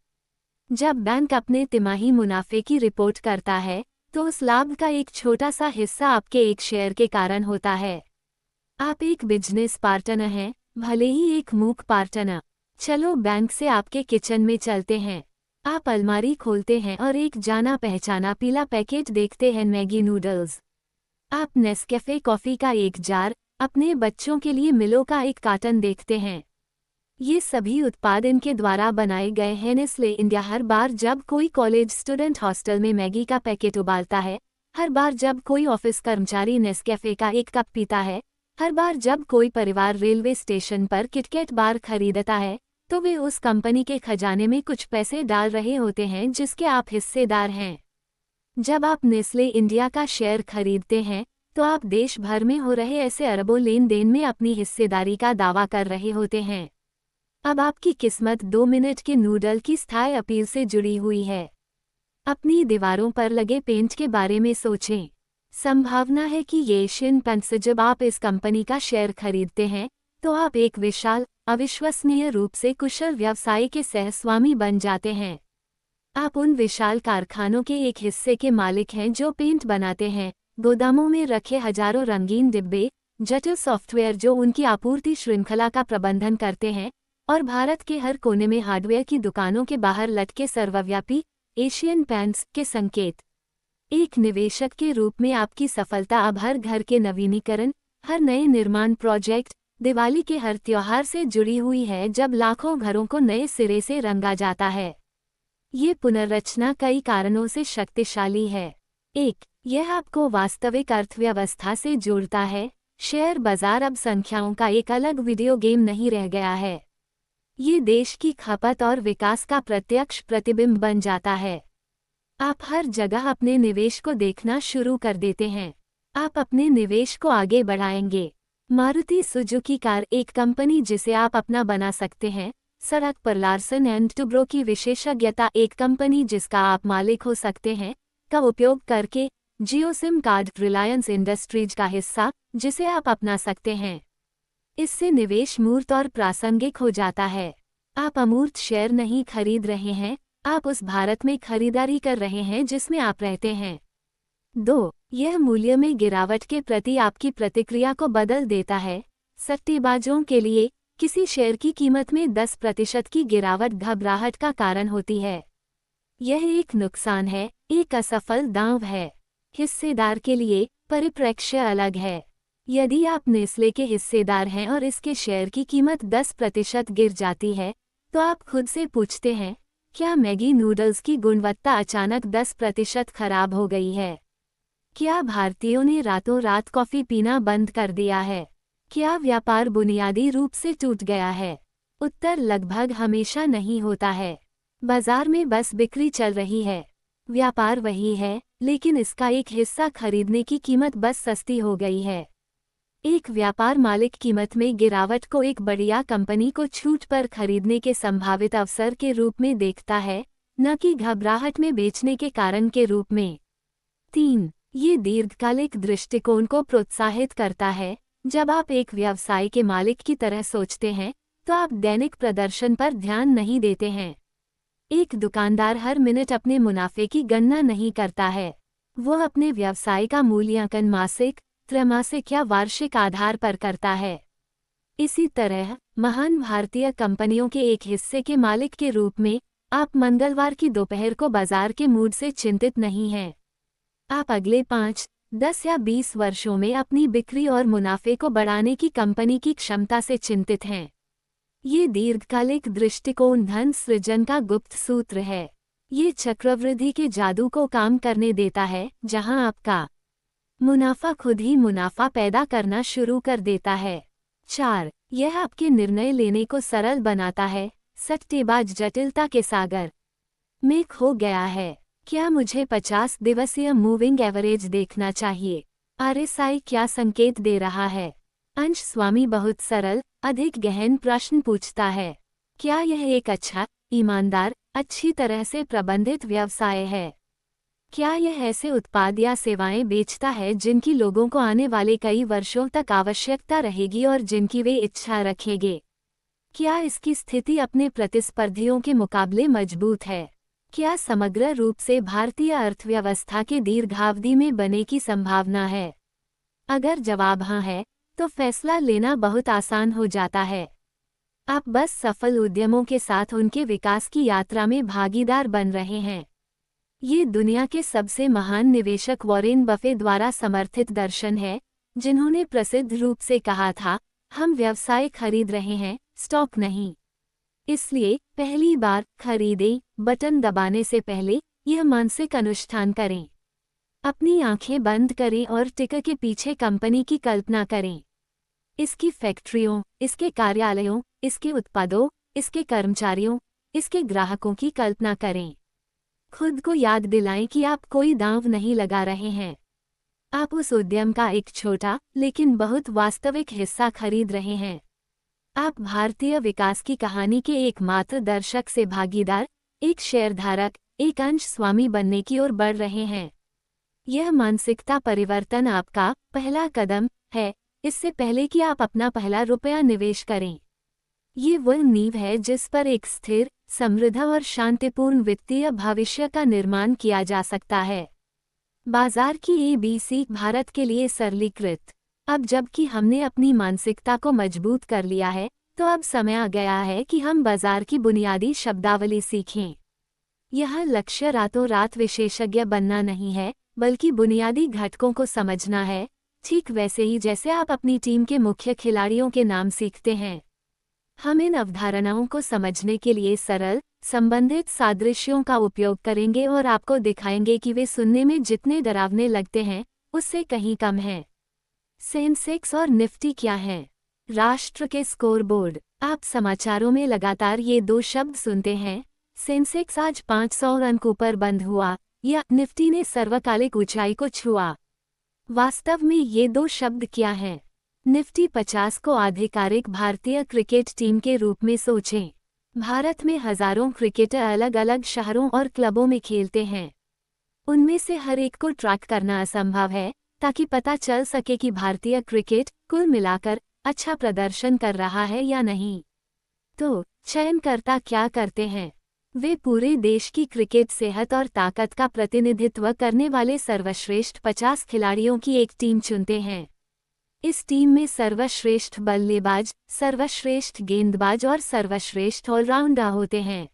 जब बैंक अपने तिमाही मुनाफे की रिपोर्ट करता है, तो उस लाभ का एक छोटा सा हिस्सा आपके एक शेयर के कारण होता है। आप एक बिजनेस पार्टनर हैं, भले ही एक मूक पार्टनर। चलो बैंक से आपके किचन में चलते हैं। आप अलमारी खोलते हैं और एक जाना पहचाना पीला पैकेट देखते हैं, मैगी नूडल्स। आप नेस्कैफे कॉफ़ी का एक जार, अपने बच्चों के लिए मिलो का एक कार्टन देखते हैं। ये सभी उत्पाद इनके द्वारा बनाए गए हैं। नेस्ले इंडिया हर बार जब कोई कॉलेज स्टूडेंट हॉस्टल में मैगी का पैकेट उबालता है, हर बार जब कोई ऑफिस कर्मचारी नेस्कैफे का एक कप पीता है, हर बार जब कोई परिवार रेलवे स्टेशन पर किटकैट बार खरीदता है, तो वे उस कंपनी के खजाने में कुछ पैसे डाल रहे होते हैं जिसके आप हिस्सेदार हैं। जब आप नेस्ले इंडिया का शेयर खरीदते हैं, तो आप देश भर में हो रहे ऐसे अरबों लेन देन में अपनी हिस्सेदारी का दावा कर रहे होते हैं। अब आपकी किस्मत 2 मिनट के नूडल की स्थायी अपील से जुड़ी हुई है। अपनी दीवारों पर लगे पेंट के बारे में सोचें। संभावना है कि ये एशियन पेंट से जब आप इस कंपनी का शेयर खरीदते हैं, तो आप एक विशाल, अविश्वसनीय रूप से कुशल व्यवसाय के सहस्वामी बन जाते हैं। आप उन विशाल कारखानों के एक हिस्से के मालिक हैं जो पेंट बनाते हैं, गोदामों में रखे हजारों रंगीन डिब्बे, जटिल सॉफ्टवेयर जो उनकी आपूर्ति श्रृंखला का प्रबंधन करते हैं, और भारत के हर कोने में हार्डवेयर की दुकानों के बाहर लटके सर्वव्यापी एशियन पेंट्स के संकेत। एक निवेशक के रूप में आपकी सफलता अब हर घर के नवीनीकरण, हर नए निर्माण प्रोजेक्ट, दिवाली के हर त्योहार से जुड़ी हुई है जब लाखों घरों को नए सिरे से रंगा जाता है। ये पुनर्रचना कई कारणों से शक्तिशाली है। 1. यह आपको वास्तविक अर्थव्यवस्था से जोड़ता है। शेयर बाजार अब संख्याओं का एक अलग वीडियो गेम नहीं रह गया है। ये देश की खपत और विकास का प्रत्यक्ष प्रतिबिंब बन जाता है। आप हर जगह अपने निवेश को देखना शुरू कर देते हैं। आप अपने निवेश को आगे बढ़ाएंगे। मारुति सुजुकी कार एक कंपनी जिसे आप अपना बना सकते हैं, सड़क पर लार्सन एंड टुब्रो की विशेषज्ञता एक कंपनी जिसका आप मालिक हो सकते हैं का उपयोग करके जियो सिम कार्ड रिलायंस इंडस्ट्रीज का हिस्सा जिसे आप अपना सकते हैं। इससे निवेश मूर्त और प्रासंगिक हो जाता है। आप अमूर्त शेयर नहीं खरीद रहे हैं, आप उस भारत में खरीदारी कर रहे हैं जिसमें आप रहते हैं। 2. यह मूल्य में गिरावट के प्रति आपकी प्रतिक्रिया को बदल देता है। सट्टेबाजों के लिए किसी शेयर की कीमत में 10% की गिरावट घबराहट का कारण होती है। यह एक नुकसान है, एक असफल दांव है। हिस्सेदार के लिए परिप्रेक्ष्य अलग है। यदि आप नेस्ले के हिस्सेदार हैं और इसके शेयर की कीमत 10% गिर जाती है, तो आप खुद से पूछते हैं, क्या मैगी नूडल्स की गुणवत्ता अचानक 10% खराब हो गई है? क्या भारतीयों ने रातों रात कॉफी पीना बंद कर दिया है? क्या व्यापार बुनियादी रूप से टूट गया है? उत्तर लगभग हमेशा नहीं होता है। बाजार में बस बिक्री चल रही है। व्यापार वही है, लेकिन इसका एक हिस्सा खरीदने की कीमत बस सस्ती हो गई है। एक व्यापार मालिक कीमत में गिरावट को एक बढ़िया कंपनी को छूट पर खरीदने के संभावित अवसर के रूप में देखता है, न कि घबराहट में बेचने के कारण के रूप में। 3. ये दीर्घकालिक दृष्टिकोण को प्रोत्साहित करता है। जब आप एक व्यवसाय के मालिक की तरह सोचते हैं, तो आप दैनिक प्रदर्शन पर ध्यान नहीं देते हैं। एक दुकानदार हर मिनट अपने मुनाफे की गणना नहीं करता है। वह अपने व्यवसाय का मूल्यांकन मासिक, त्रैमासिक या वार्षिक आधार पर करता है। इसी तरह महान भारतीय कंपनियों के एक हिस्से के मालिक के रूप में आप मंगलवार की दोपहर को बाजार के मूड से चिंतित नहीं हैं। आप अगले 5, 10 या 20 वर्षों में अपनी बिक्री और मुनाफे को बढ़ाने की कंपनी की क्षमता से चिंतित हैं। ये दीर्घकालिक दृष्टिकोण धन सृजन का गुप्त सूत्र है। ये चक्रवृद्धि के जादू को काम करने देता है, जहां आपका मुनाफा खुद ही मुनाफा पैदा करना शुरू कर देता है। 4. यह आपके निर्णय लेने को सरल बनाता है। सट्टेबाज जटिलता के सागर में खो गया है। क्या मुझे 50 दिवसीय मूविंग एवरेज देखना चाहिए? RSI क्या संकेत दे रहा है? अंश स्वामी बहुत सरल, अधिक गहन प्रश्न पूछता है। क्या यह एक अच्छा, ईमानदार, अच्छी तरह से प्रबंधित व्यवसाय है? क्या यह ऐसे उत्पाद या सेवाएं बेचता है जिनकी लोगों को आने वाले कई वर्षों तक आवश्यकता रहेगी और जिनकी वे इच्छा रखेंगे? क्या इसकी स्थिति अपने प्रतिस्पर्धियों के मुकाबले मजबूत है? क्या समग्र रूप से भारतीय अर्थव्यवस्था के दीर्घावधि में बनने की संभावना है? अगर जवाब हाँ है, तो फैसला लेना बहुत आसान हो जाता है। आप बस सफल उद्यमों के साथ उनके विकास की यात्रा में भागीदार बन रहे हैं। ये दुनिया के सबसे महान निवेशक वॉरेन बफे द्वारा समर्थित दर्शन है, जिन्होंने प्रसिद्ध रूप से कहा था, हम व्यवसाय खरीद रहे हैं, स्टॉक नहीं। इसलिए पहली बार खरीदें बटन दबाने से पहले यह मानसिक अनुष्ठान करें। अपनी आंखें बंद करें और टिकर के पीछे कंपनी की कल्पना करें। इसकी फैक्ट्रियों, इसके कार्यालयों, इसके उत्पादों, इसके कर्मचारियों, इसके ग्राहकों की कल्पना करें। खुद को याद दिलाएं कि आप कोई दांव नहीं लगा रहे हैं। आप उस उद्यम का एक छोटा लेकिन बहुत वास्तविक हिस्सा खरीद रहे हैं। आप भारतीय विकास की कहानी के एकमात्र दर्शक से भागीदार, एक शेयरधारक, एक अंश स्वामी बनने की ओर बढ़ रहे हैं। यह मानसिकता परिवर्तन आपका पहला कदम है, इससे पहले कि आप अपना पहला रुपया निवेश करें। ये वह नींव है जिस पर एक स्थिर, समृद्ध और शांतिपूर्ण वित्तीय भविष्य का निर्माण किया जा सकता है। बाजार की ABC भारत के लिए सरलीकृत। अब जबकि हमने अपनी मानसिकता को मजबूत कर लिया है, तो अब समय आ गया है कि हम बाजार की बुनियादी शब्दावली सीखें। यह लक्ष्य रातों रात विशेषज्ञ बनना नहीं है, बल्कि बुनियादी घटकों को समझना है, ठीक वैसे ही जैसे आप अपनी टीम के मुख्य खिलाड़ियों के नाम सीखते हैं। हम इन अवधारणाओं को समझने के लिए सरल, संबंधित सादृश्यों का उपयोग करेंगे और आपको दिखाएंगे कि वे सुनने में जितने डरावने लगते हैं, उससे कहीं कम हैं। सेंसेक्स और निफ्टी क्या हैं? राष्ट्र के स्कोरबोर्ड। आप समाचारों में लगातार ये दो शब्द सुनते हैं। सेंसेक्स आज 500 अंकों पर बंद हुआ, या निफ्टी ने सर्वकालिक ऊंचाई को छुआ। वास्तव में ये दो शब्द क्या हैं? निफ्टी 50 को आधिकारिक भारतीय क्रिकेट टीम के रूप में सोचें। भारत में हजारों क्रिकेटर अलग अलग शहरों और क्लबों में खेलते हैं। उनमें से हर एक को ट्रैक करना असंभव है, ताकि पता चल सके कि भारतीय क्रिकेट कुल मिलाकर अच्छा प्रदर्शन कर रहा है या नहीं। तो चयनकर्ता क्या करते हैं? वे पूरे देश की क्रिकेट सेहत और ताकत का प्रतिनिधित्व करने वाले सर्वश्रेष्ठ 50 खिलाड़ियों की एक टीम चुनते हैं। इस टीम में सर्वश्रेष्ठ बल्लेबाज, सर्वश्रेष्ठ गेंदबाज और सर्वश्रेष्ठ ऑलराउंडर होते हैं।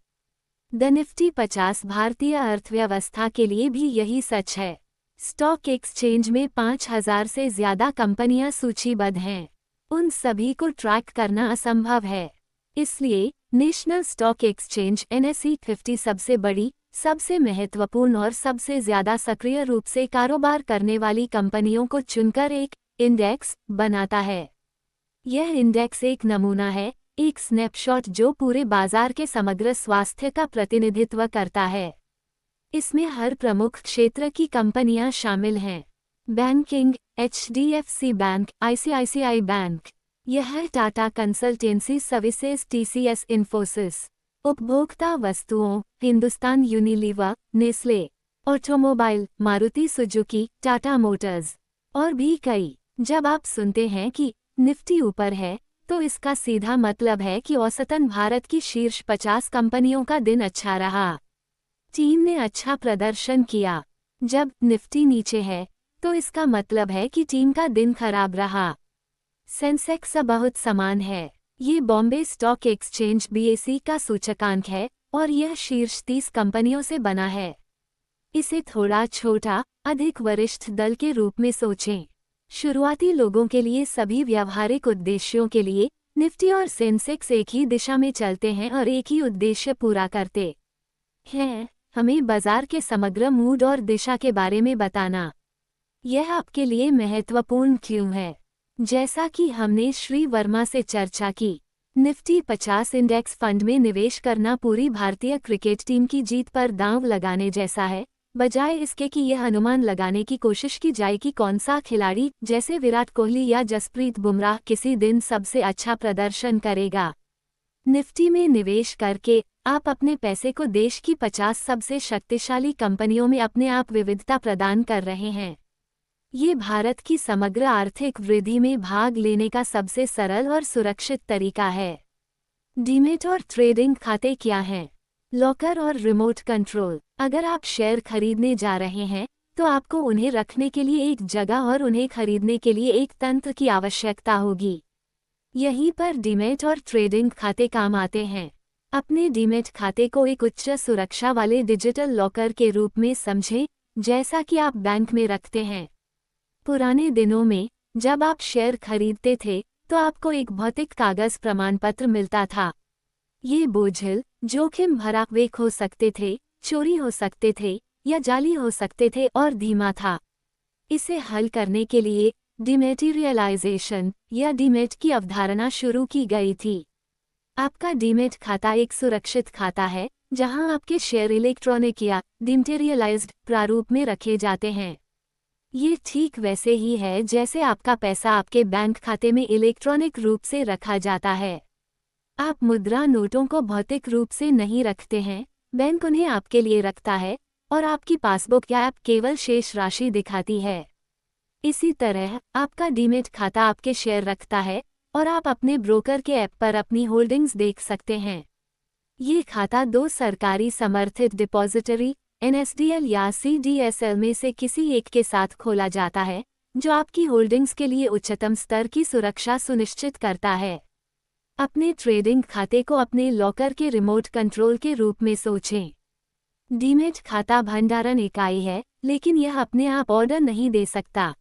द निफ्टी 50 भारतीय अर्थव्यवस्था के लिए भी यही सच है। स्टॉक एक्सचेंज में 5000 से ज्यादा कंपनियां सूचीबद्ध हैं। उन सभी को ट्रैक करना असंभव है। इसलिए नेशनल स्टॉक एक्सचेंज NSE 50 सबसे बड़ी, सबसे महत्वपूर्ण और सबसे ज्यादा सक्रिय रूप से कारोबार करने वाली कंपनियों को चुनकर एक इंडेक्स बनाता है। यह इंडेक्स एक नमूना है, एक स्नैपशॉट जो पूरे बाजार के समग्र स्वास्थ्य का प्रतिनिधित्व करता है। इसमें हर प्रमुख क्षेत्र की कंपनियां शामिल हैं। Banking, HDFC bank, ICICI bank. यह है Tata consultancy services TCS Infosys. उपभोक्ता वस्तुओं, Hindustan Unilever, Nestle. Automobile, Maruti Suzuki, Tata Motors और भी कई। जब आप सुनते हैं कि निफ्टी ऊपर है, तो इसका सीधा मतलब है कि औसतन भारत की शीर्ष 50 कंपनियों का दिन अच्छा रहा। टीम ने अच्छा प्रदर्शन किया। जब निफ्टी नीचे है, तो इसका मतलब है कि टीम का दिन खराब रहा। सेंसेक्स बहुत समान है। ये बॉम्बे स्टॉक एक्सचेंज BSE का सूचकांक है और यह शीर्ष 30 कंपनियों से बना है। इसे थोड़ा छोटा, अधिक वरिष्ठ दल के रूप में सोचें। शुरुआती लोगों के लिए सभी व्यावहारिक उद्देश्यों के लिए निफ्टी और सेंसेक्स एक ही दिशा में चलते हैं और एक ही उद्देश्य पूरा करते हैं, हमें बाजार के समग्र मूड और दिशा के बारे में बताना। यह आपके लिए महत्वपूर्ण क्यों है? जैसा कि हमने श्री वर्मा से चर्चा की, निफ्टी 50 इंडेक्स फंड में निवेश करना पूरी भारतीय क्रिकेट टीम की जीत पर दांव लगाने जैसा है, बजाय इसके कि यह अनुमान लगाने की कोशिश की जाए कि कौन सा खिलाड़ी, जैसे विराट कोहली या जसप्रीत बुमराह, किसी दिन सबसे अच्छा प्रदर्शन करेगा। निफ्टी में निवेश करके आप अपने पैसे को देश की 50 सबसे शक्तिशाली कंपनियों में अपने आप विविधता प्रदान कर रहे हैं। ये भारत की समग्र आर्थिक वृद्धि में भाग लेने का सबसे सरल और सुरक्षित तरीका है। डीमेट और ट्रेडिंग खाते क्या हैं? लॉकर और रिमोट कंट्रोल। अगर आप शेयर खरीदने जा रहे हैं, तो आपको उन्हें रखने के लिए एक जगह और उन्हें खरीदने के लिए एक तंत्र की आवश्यकता होगी। यहीं पर डीमेट और ट्रेडिंग खाते काम आते हैं। अपने डीमेट खाते को एक उच्च सुरक्षा वाले डिजिटल लॉकर के रूप में समझें, जैसा कि आप बैंक में रखते हैं। पुराने दिनों में जब आप शेयर खरीदते थे, तो आपको एक भौतिक कागज प्रमाण पत्र मिलता था। ये बोझिल, जोखिम भरा वेक हो सकते थे, चोरी हो सकते थे या जाली हो सकते थे और धीमा था। इसे हल करने के लिए डिमेटीरियलाइजेशन या डीमेट की अवधारणा शुरू की गई थी। आपका डीमेट खाता एक सुरक्षित खाता है, जहां आपके शेयर इलेक्ट्रॉनिक या डिमेटीरियलाइज्ड प्रारूप में रखे जाते हैं। ये ठीक वैसे ही है जैसे आपका पैसा आपके बैंक खाते में इलेक्ट्रॉनिक रूप से रखा जाता है। आप मुद्रा नोटों को भौतिक रूप से नहीं रखते हैं, बैंक उन्हें आपके लिए रखता है और आपकी पासबुक या ऐप केवल शेष राशि दिखाती है। इसी तरह आपका डीमेट खाता आपके शेयर रखता है और आप अपने ब्रोकर के ऐप पर अपनी होल्डिंग्स देख सकते हैं। ये खाता दो सरकारी समर्थित डिपॉजिटरी NSDL या CDSL में से किसी एक के साथ खोला जाता है, जो आपकी होल्डिंग्स के लिए उच्चतम स्तर की सुरक्षा सुनिश्चित करता है। अपने ट्रेडिंग खाते को अपने लॉकर के रिमोट कंट्रोल के रूप में सोचें। डीमेट खाता भंडारण इकाई है, लेकिन यह अपने आप ऑर्डर नहीं दे सकता।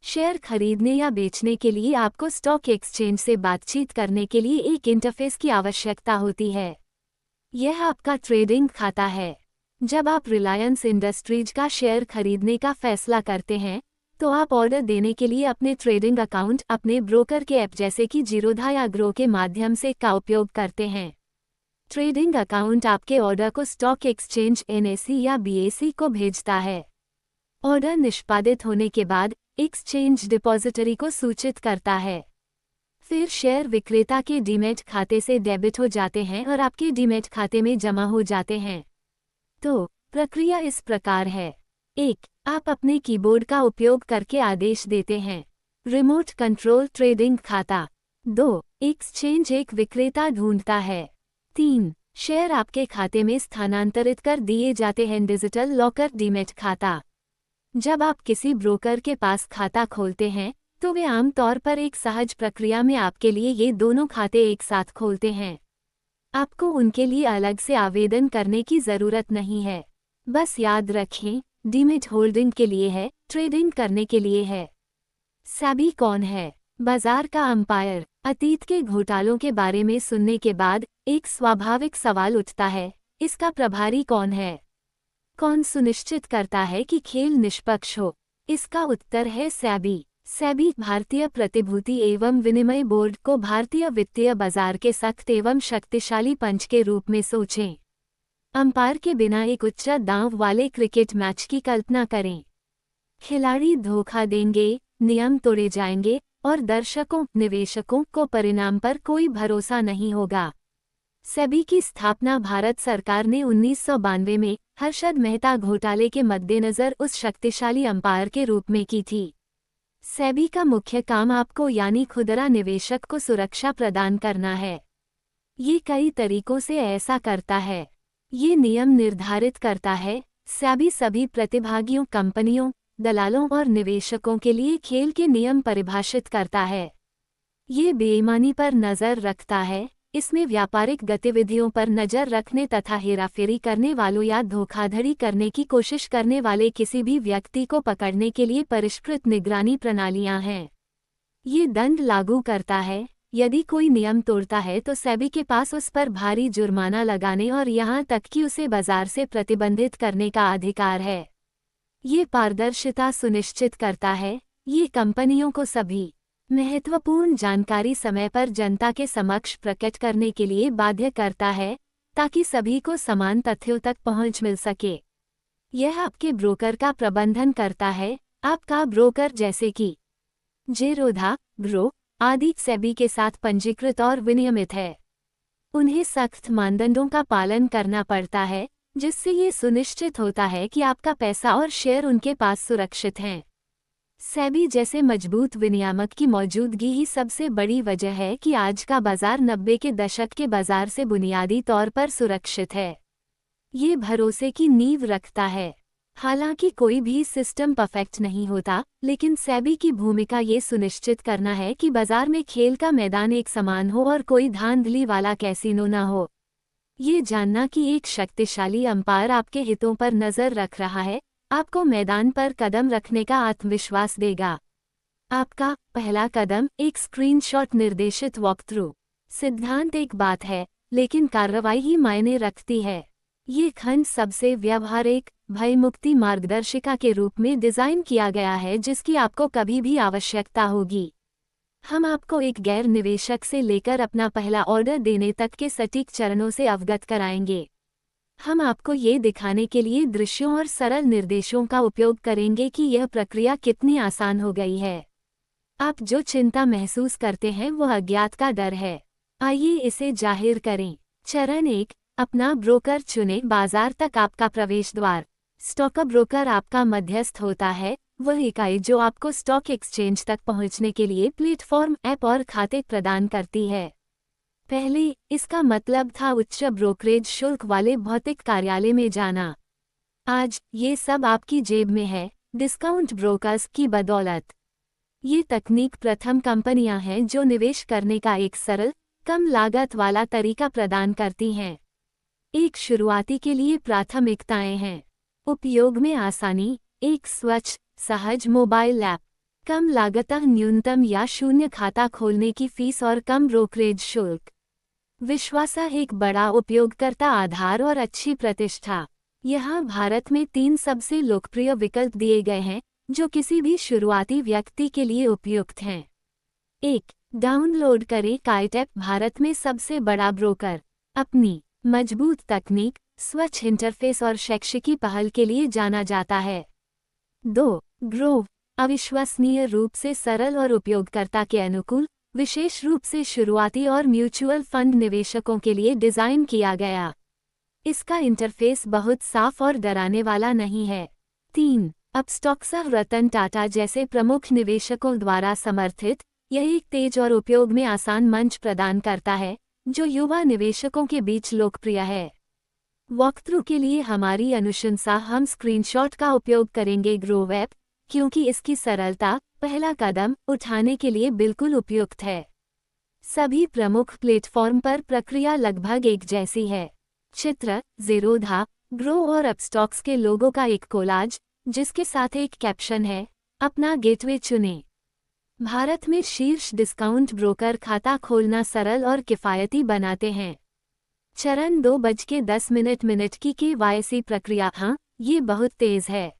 शेयर खरीदने या बेचने के लिए आपको स्टॉक एक्सचेंज से बातचीत करने के लिए एक इंटरफेस की आवश्यकता होती है। यह आपका ट्रेडिंग खाता है। जब आप रिलायंस इंडस्ट्रीज का शेयर खरीदने का फैसला करते हैं, तो आप ऑर्डर देने के लिए अपने ट्रेडिंग अकाउंट अपने ब्रोकर के ऐप जैसे कि जीरोधा या ग्रो के माध्यम से का उपयोग करते हैं। ट्रेडिंग अकाउंट आपके ऑर्डर को स्टॉक एक्सचेंज NSE या BSE को भेजता है। ऑर्डर निष्पादित होने के बाद एक्सचेंज डिपॉजिटरी को सूचित करता है। फिर शेयर विक्रेता के डीमैट खाते से डेबिट हो जाते हैं और आपके डीमैट खाते में जमा हो जाते हैं। तो प्रक्रिया इस प्रकार है। 1. आप अपने कीबोर्ड का उपयोग करके आदेश देते हैं। रिमोट कंट्रोल ट्रेडिंग खाता। 2. एक्सचेंज एक विक्रेता ढूंढता है। 3. शेयर आपके खाते में स्थानांतरित कर दिए जाते हैं। डिजिटल लॉकर डीमैट खाता। जब आप किसी ब्रोकर के पास खाता खोलते हैं तो वे आमतौर पर एक सहज प्रक्रिया में आपके लिए ये दोनों खाते एक साथ खोलते हैं। आपको उनके लिए अलग से आवेदन करने की ज़रूरत नहीं है। बस याद रखें, डीमैट होल्डिंग के लिए है, ट्रेडिंग करने के लिए है। सेबी कौन है? बाजार का अंपायर। अतीत के घोटालों के बारे में सुनने के बाद एक स्वाभाविक सवाल उठता है, इसका प्रभारी कौन है? कौन सुनिश्चित करता है कि खेल निष्पक्ष हो? इसका उत्तर है सेबी। सेबी भारतीय प्रतिभूति एवं विनिमय बोर्ड को भारतीय वित्तीय बाजार के सख्त एवं शक्तिशाली पंच के रूप में सोचें। अंपायर के बिना एक उच्च दांव वाले क्रिकेट मैच की कल्पना करें। खिलाड़ी धोखा देंगे, नियम तोड़े जाएंगे और दर्शकों, निवेशकों को परिणाम पर कोई भरोसा नहीं होगा। सेबी की स्थापना भारत सरकार ने 1992 में हर्षद मेहता घोटाले के मद्देनज़र उस शक्तिशाली अंपायर के रूप में की थी। सेबी का मुख्य काम आपको यानी खुदरा निवेशक को सुरक्षा प्रदान करना है। ये कई तरीकों से ऐसा करता है। ये नियम निर्धारित करता है, सेबी सभी प्रतिभागियों, कंपनियों, दलालों और निवेशकों के लिए खेल के नियम परिभाषित करता है। ये बेईमानी पर नज़र रखता है, इसमें व्यापारिक गतिविधियों पर नज़र रखने तथा हेराफेरी करने वालों या धोखाधड़ी करने की कोशिश करने वाले किसी भी व्यक्ति को पकड़ने के लिए परिष्कृत निगरानी प्रणालियां हैं। ये दंड लागू करता है, यदि कोई नियम तोड़ता है तो सेबी के पास उस पर भारी जुर्माना लगाने और यहां तक कि उसे बाजार से प्रतिबंधित करने का अधिकार है। ये पारदर्शिता सुनिश्चित करता है, ये कंपनियों को सभी महत्वपूर्ण जानकारी समय पर जनता के समक्ष प्रकट करने के लिए बाध्य करता है, ताकि सभी को समान तथ्यों तक पहुंच मिल सके। यह आपके ब्रोकर का प्रबंधन करता है। आपका ब्रोकर जैसे कि जेरोधा, ग्रो आदि सेबी के साथ पंजीकृत और विनियमित है। उन्हें सख्त मानदंडों का पालन करना पड़ता है, जिससे ये सुनिश्चित होता है कि आपका पैसा और शेयर उनके पास सुरक्षित हैं। सेबी जैसे मजबूत विनियामक की मौजूदगी ही सबसे बड़ी वजह है कि आज का बाजार 90 के दशक के बाजार से बुनियादी तौर पर सुरक्षित है। ये भरोसे की नींव रखता है। हालांकि कोई भी सिस्टम परफेक्ट नहीं होता, लेकिन सेबी की भूमिका ये सुनिश्चित करना है कि बाजार में खेल का मैदान एक समान हो और कोई धांधली वाला कैसीनो न हो। ये जानना कि एक शक्तिशाली अंपायर आपके हितों पर नज़र रख रहा है, आपको मैदान पर कदम रखने का आत्मविश्वास देगा। आपका पहला कदम एक स्क्रीनशॉट निर्देशित वॉकथ्रू। सिद्धांत एक बात है, लेकिन कार्रवाई ही मायने रखती है। ये खंड सबसे व्यावहारिक, भयमुक्ति मार्गदर्शिका के रूप में डिज़ाइन किया गया है, जिसकी आपको कभी भी आवश्यकता होगी। हम आपको एक गैर निवेशक से लेकर अपना पहला ऑर्डर देने तक के सटीक चरणों से अवगत कराएंगे। हम आपको ये दिखाने के लिए दृश्यों और सरल निर्देशों का उपयोग करेंगे कि यह प्रक्रिया कितनी आसान हो गई है। आप जो चिंता महसूस करते हैं वह अज्ञात का डर है। आइए इसे जाहिर करें। चरण 1, अपना ब्रोकर चुनें। बाजार तक आपका प्रवेश द्वार। स्टॉक ब्रोकर आपका मध्यस्थ होता है, वह इकाई जो आपको स्टॉक एक्सचेंज तक पहुंचने के लिए प्लेटफॉर्म, ऐप और खाते प्रदान करती है। पहले इसका मतलब था उच्च ब्रोकरेज शुल्क वाले भौतिक कार्यालय में जाना। आज ये सब आपकी जेब में है, डिस्काउंट ब्रोकर्स की बदौलत। ये तकनीक प्रथम कंपनियां हैं जो निवेश करने का एक सरल, कम लागत वाला तरीका प्रदान करती हैं। एक शुरुआती के लिए प्राथमिकताएं हैं। उपयोग में आसानी, एक स्वच्छ, सहज मोबाइल ऐप, कम लागत, न्यूनतम या शून्य खाता खोलने की फीस और कम ब्रोकरेज शुल्क। विश्वास, एक बड़ा उपयोगकर्ता आधार और अच्छी प्रतिष्ठा। यहाँ भारत में 3 सबसे लोकप्रिय विकल्प दिए गए हैं जो किसी भी शुरुआती व्यक्ति के लिए उपयुक्त हैं। 1. डाउनलोड करें काइट ऐप, भारत में सबसे बड़ा ब्रोकर। अपनी मजबूत तकनीक, स्वच्छ इंटरफेस और शैक्षिकी पहल के लिए जाना जाता है। 2. ग्रोव, अविश्वसनीय रूप से सरल और उपयोगकर्ता के अनुकूल, विशेष रूप से शुरुआती और म्यूचुअल फंड निवेशकों के लिए डिज़ाइन किया गया। इसका इंटरफेस बहुत साफ और डराने वाला नहीं है। 3. अपस्टॉक्स रतन टाटा जैसे प्रमुख निवेशकों द्वारा समर्थित, यह एक तेज और उपयोग में आसान मंच प्रदान करता है, जो युवा निवेशकों के बीच लोकप्रिय है। वॉकथ्रू के लिए हमारी अनुशंसा हम स्क्रीनशॉट का उपयोग करेंगे ग्रो ऐप, क्योंकि इसकी सरलता पहला कदम उठाने के लिए बिल्कुल उपयुक्त है। सभी प्रमुख प्लेटफॉर्म पर प्रक्रिया लगभग एक जैसी है। चित्र, ज़ीरोधा, ग्रो और अपस्टॉक्स के लोगों का एक कोलाज, जिसके साथ एक कैप्शन है, अपना गेटवे चुनें। भारत में शीर्ष डिस्काउंट ब्रोकर खाता खोलना सरल और किफ़ायती बनाते हैं। चरण 2:10 की KYC प्रक्रिया। हाँ, ये बहुत तेज़ है।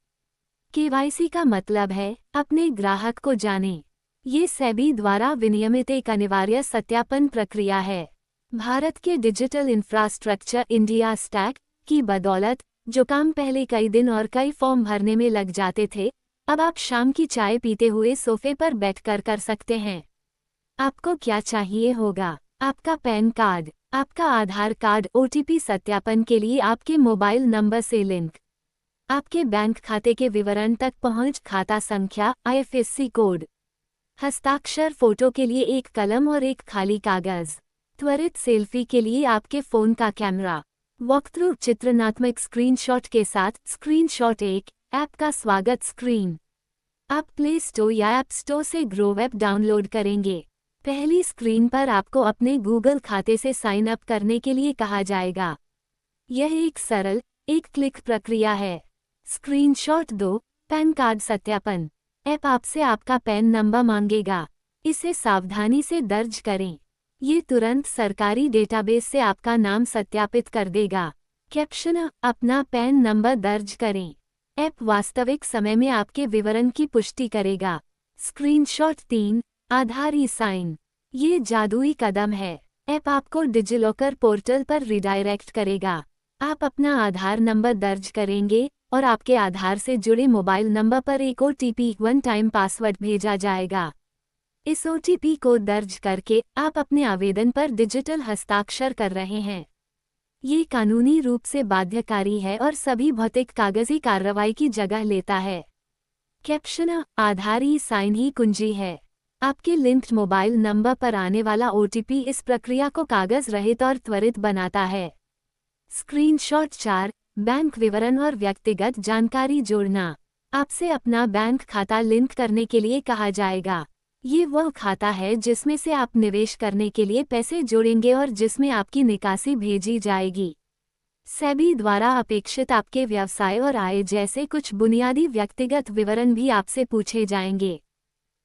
KYC का मतलब है अपने ग्राहक को जानें। ये सेबी द्वारा विनियमित एक अनिवार्य सत्यापन प्रक्रिया है। भारत के डिजिटल इंफ्रास्ट्रक्चर इंडिया स्टैक की बदौलत जो काम पहले कई दिन और कई फॉर्म भरने में लग जाते थे, अब आप शाम की चाय पीते हुए सोफे पर बैठकर कर सकते हैं। आपको क्या चाहिए होगा? आपका पैन कार्ड, आपका आधार कार्ड, OTP सत्यापन के लिए आपके मोबाइल नंबर से लिंक, आपके बैंक खाते के विवरण तक पहुंच, खाता संख्या, IFSC कोड, हस्ताक्षर फोटो के लिए एक कलम और एक खाली कागज, त्वरित सेल्फी के लिए आपके फ़ोन का कैमरा, वॉकथ्रू चित्रनात्मक स्क्रीनशॉट के साथ स्क्रीनशॉट 1, ऐप का स्वागत स्क्रीन। आप प्ले स्टोर या ऐप स्टोर से ग्रो ऐप डाउनलोड करेंगे। पहली स्क्रीन पर आपको अपने गूगल खाते से साइन अप करने के लिए कहा जाएगा। यह एक सरल, एक क्लिक प्रक्रिया है। स्क्रीनशॉट 2, पैन कार्ड सत्यापन। ऐप आपसे आपका पैन नंबर मांगेगा। इसे सावधानी से दर्ज करें। ये तुरंत सरकारी डेटाबेस से आपका नाम सत्यापित कर देगा। कैप्शन, अपना पैन नंबर दर्ज करें। ऐप वास्तविक समय में आपके विवरण की पुष्टि करेगा। स्क्रीनशॉट 3, आधार ई-साइन। ये जादुई कदम है। ऐप आपको डिजिलॉकर पोर्टल पर रिडायरेक्ट करेगा। आप अपना आधार नंबर दर्ज करेंगे और आपके आधार से जुड़े मोबाइल नंबर पर एक OTP वन टाइम पासवर्ड भेजा जाएगा। इस OTP को दर्ज करके आप अपने आवेदन पर डिजिटल हस्ताक्षर कर रहे हैं। ये कानूनी रूप से बाध्यकारी है और सभी भौतिक कागजी कार्रवाई की जगह लेता है। कैप्शन, आधार ई-साइन ही कुंजी है। आपके लिंक्ड मोबाइल नंबर पर आने वाला OTP इस प्रक्रिया को कागज रहित और त्वरित बनाता है। स्क्रीनशॉट 4, बैंक विवरण और व्यक्तिगत जानकारी जोड़ना। आपसे अपना बैंक खाता लिंक करने के लिए कहा जाएगा। ये वह खाता है जिसमें से आप निवेश करने के लिए पैसे जोड़ेंगे और जिसमें आपकी निकासी भेजी जाएगी। सेबी द्वारा अपेक्षित आपके व्यवसाय और आय जैसे कुछ बुनियादी व्यक्तिगत विवरण भी आपसे पूछे जाएंगे।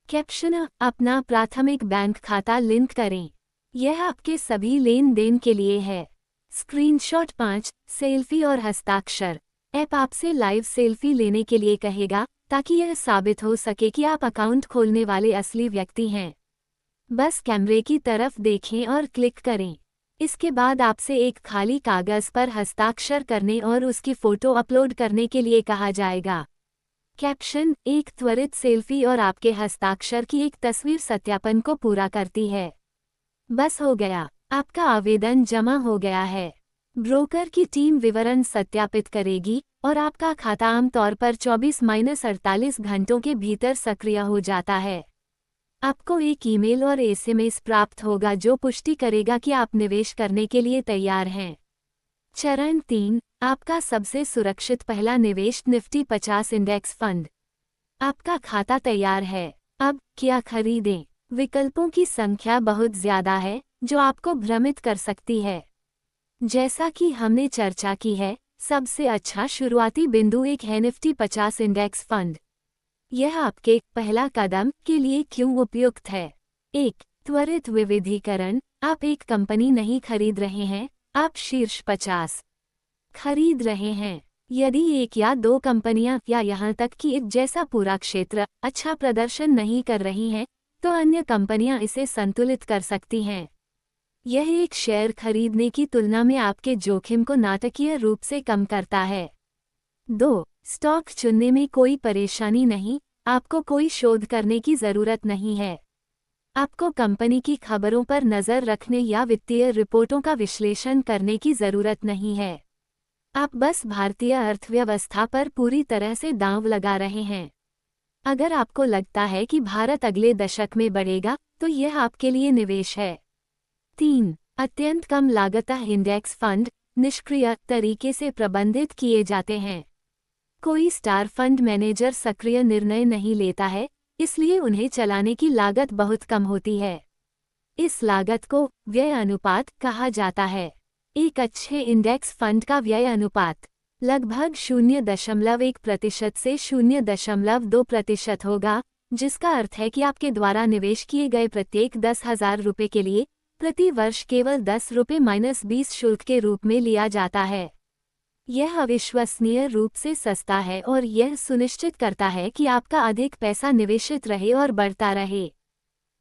कैप्शन, अपना प्राथमिक बैंक खाता लिंक करें। यह आपके सभी लेन देन के लिए है। स्क्रीनशॉट 5, सेल्फी और हस्ताक्षर। ऐप आपसे लाइव सेल्फी लेने के लिए कहेगा ताकि यह साबित हो सके कि आप अकाउंट खोलने वाले असली व्यक्ति हैं। बस कैमरे की तरफ देखें और क्लिक करें। इसके बाद आपसे एक खाली कागज पर हस्ताक्षर करने और उसकी फ़ोटो अपलोड करने के लिए कहा जाएगा। कैप्शन, एक त्वरित सेल्फी और आपके हस्ताक्षर की एक तस्वीर सत्यापन को पूरा करती है। बस हो गया, आपका आवेदन जमा हो गया है। ब्रोकर की टीम विवरण सत्यापित करेगी और आपका खाता आमतौर पर 24-48 घंटों के भीतर सक्रिय हो जाता है। आपको एक ईमेल और SMS प्राप्त होगा जो पुष्टि करेगा कि आप निवेश करने के लिए तैयार हैं। चरण 3, आपका सबसे सुरक्षित पहला निवेश निफ्टी 50 इंडेक्स फंड। आपका खाता तैयार है। अब क्या खरीदें? विकल्पों की संख्या बहुत ज़्यादा है जो आपको भ्रमित कर सकती है। जैसा कि हमने चर्चा की है, सबसे अच्छा शुरुआती बिंदु एक है निफ्टी 50 इंडेक्स फंड। यह आपके पहला कदम के लिए क्यों उपयुक्त है? 1, त्वरित विविधीकरण। आप एक कंपनी नहीं खरीद रहे हैं, आप शीर्ष 50 खरीद रहे हैं। यदि एक या दो कंपनियां या यहां तक कि एक जैसा पूरा क्षेत्र अच्छा प्रदर्शन नहीं कर रही हैं, तो अन्य कंपनियां इसे संतुलित कर सकती हैं। यह एक शेयर खरीदने की तुलना में आपके जोखिम को नाटकीय रूप से कम करता है। 2, स्टॉक चुनने में कोई परेशानी नहीं, आपको कोई शोध करने की ज़रूरत नहीं है। आपको कंपनी की खबरों पर नज़र रखने या वित्तीय रिपोर्टों का विश्लेषण करने की ज़रूरत नहीं है। आप बस भारतीय अर्थव्यवस्था पर पूरी तरह से दांव लगा रहे हैं। अगर आपको लगता है कि भारत अगले दशक में बढ़ेगा, तो यह आपके लिए निवेश है। 3. अत्यंत कम लागत इंडेक्स फंड निष्क्रिय तरीके से प्रबंधित किए जाते हैं। कोई स्टार फंड मैनेजर सक्रिय निर्णय नहीं लेता है, इसलिए उन्हें चलाने की लागत बहुत कम होती है। इस लागत को व्यय अनुपात कहा जाता है। एक अच्छे इंडेक्स फंड का व्यय अनुपात लगभग 0.1% से 0.2% होगा, जिसका अर्थ है कि आपके द्वारा निवेश किए गए प्रत्येक 10,000 रुपये के लिए प्रति वर्ष केवल 10 रुपये -20 शुल्क के रूप में लिया जाता है। यह अविश्वसनीय रूप से सस्ता है और यह सुनिश्चित करता है कि आपका अधिक पैसा निवेशित रहे और बढ़ता रहे।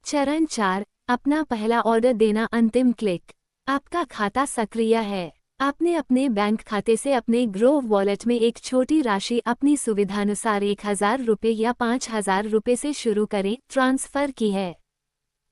चरण 4. अपना पहला ऑर्डर देना अंतिम क्लिक। आपका खाता सक्रिय है। आपने अपने बैंक खाते से अपने ग्रोव वॉलेट में एक छोटी राशि अपनी सुविधानुसार 1,000 रुपये या 5,000 रुपये से शुरू करें ट्रांसफ़र की है।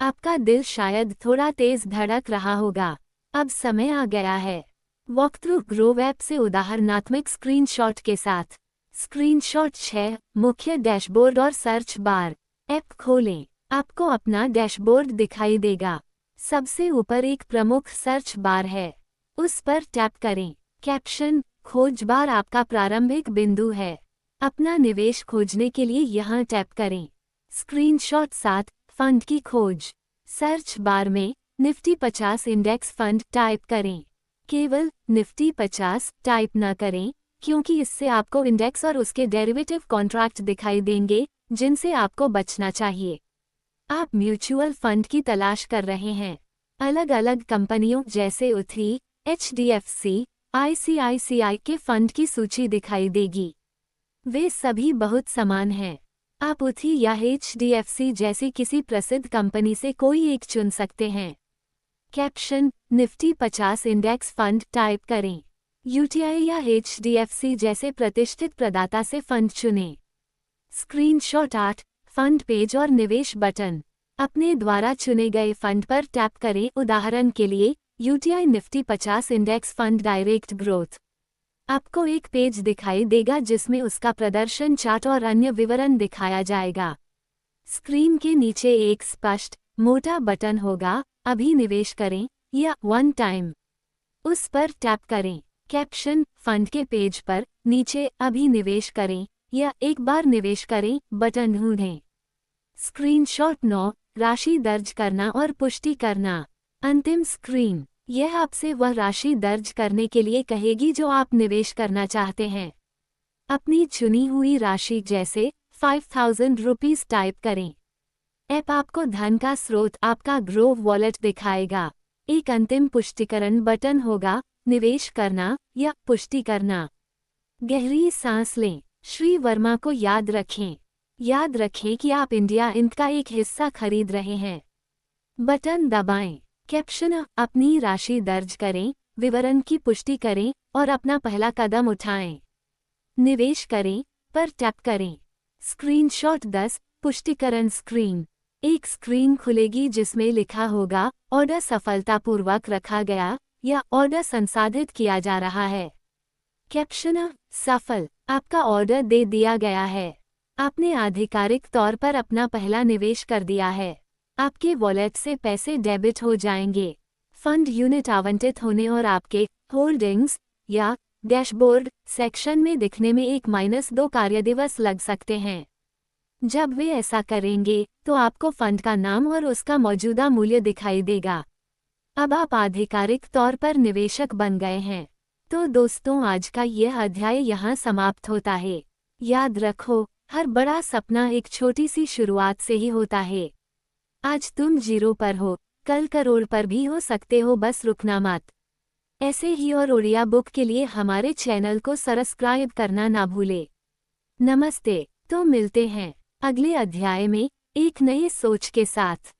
आपका दिल शायद थोड़ा तेज धड़क रहा होगा। अब समय आ गया है। वॉकथ्रू ग्रोव ऐप से उदाहरणात्मक स्क्रीनशॉट के साथ। स्क्रीनशॉट 6. मुख्य डैशबोर्ड और सर्च बार। ऐप खोलें। आपको अपना डैशबोर्ड दिखाई देगा। सबसे ऊपर एक प्रमुख सर्च बार है। उस पर टैप करें। कैप्शन खोज बार आपका प्रारंभिक बिंदु है। अपना निवेश खोजने के लिए यहाँ टैप करें। स्क्रीनशॉट 7. फंड की खोज। सर्च बार में निफ्टी 50 इंडेक्स फंड टाइप करें। केवल निफ्टी 50 टाइप न करें, क्योंकि इससे आपको इंडेक्स और उसके डेरिवेटिव कॉन्ट्रैक्ट दिखाई देंगे, जिनसे आपको बचना चाहिए। आप म्यूचुअल फंड की तलाश कर रहे हैं। अलग अलग कंपनियों जैसे उथी, HDFC, ICICI के फंड की सूची दिखाई देगी। वे सभी बहुत समान हैं। आप उथी या HDFC जैसी किसी प्रसिद्ध कंपनी से कोई एक चुन सकते हैं। Caption Nifty 50 index fund type करें। UTI या HDFC जैसे प्रतिष्ठित प्रदाता से फंड चुनें। स्क्रीनशॉट 8. फंड पेज और निवेश बटन। अपने द्वारा चुने गए फंड पर टैप करें। उदाहरण के लिए UTI Nifty 50 index fund direct growth. आपको एक पेज दिखाई देगा जिसमें उसका प्रदर्शन चार्ट और अन्य विवरण दिखाया जाएगा। स्क्रीन के नीचे एक स्पष्ट मोटा बटन होगा, अभी निवेश करें या वन टाइम। उस पर टैप करें। कैप्शन फंड के पेज पर नीचे अभी निवेश करें या एक बार निवेश करें बटन ढूंढें। स्क्रीनशॉट 9. राशि दर्ज करना और पुष्टि करना। अंतिम स्क्रीन। यह आपसे वह राशि दर्ज करने के लिए कहेगी जो आप निवेश करना चाहते हैं। अपनी चुनी हुई राशि जैसे 5,000 रुपीज़ टाइप करें। ऐप आपको धन का स्रोत आपका ग्रोव वॉलेट दिखाएगा। एक अंतिम पुष्टिकरण बटन होगा, निवेश करना या पुष्टि करना। गहरी सांस लें। श्री वर्मा को याद रखें। याद रखें कि आप इंडिया इंक का एक हिस्सा खरीद रहे हैं। बटन दबाएं। कैप्शन अपनी राशि दर्ज करें, विवरण की पुष्टि करें और अपना पहला कदम उठाएं। निवेश करें पर टैप करें। स्क्रीनशॉट 10. पुष्टिकरण स्क्रीन। एक स्क्रीन खुलेगी जिसमें लिखा होगा ऑर्डर सफलतापूर्वक रखा गया या ऑर्डर संसाधित किया जा रहा है। कैप्शन सफल, आपका ऑर्डर दे दिया गया है। आपने आधिकारिक तौर पर अपना पहला निवेश कर दिया है। आपके वॉलेट से पैसे डेबिट हो जाएंगे। फंड यूनिट आवंटित होने और आपके होल्डिंग्स या डैशबोर्ड सेक्शन में दिखने में 1-2 कार्यदिवस लग सकते हैं। जब वे ऐसा करेंगे तो आपको फंड का नाम और उसका मौजूदा मूल्य दिखाई देगा। अब आप आधिकारिक तौर पर निवेशक बन गए हैं। तो दोस्तों, आज का यह अध्याय यहाँ समाप्त होता है। याद रखो, हर बड़ा सपना एक छोटी सी शुरुआत से ही होता है। आज तुम 0 पर हो, कल करोड़ पर भी हो सकते हो, बस रुकना मत। ऐसे ही और ओडिया बुक के लिए हमारे चैनल को सब्सक्राइब करना ना भूले। नमस्ते। तो मिलते हैं अगले अध्याय में एक नई सोच के साथ।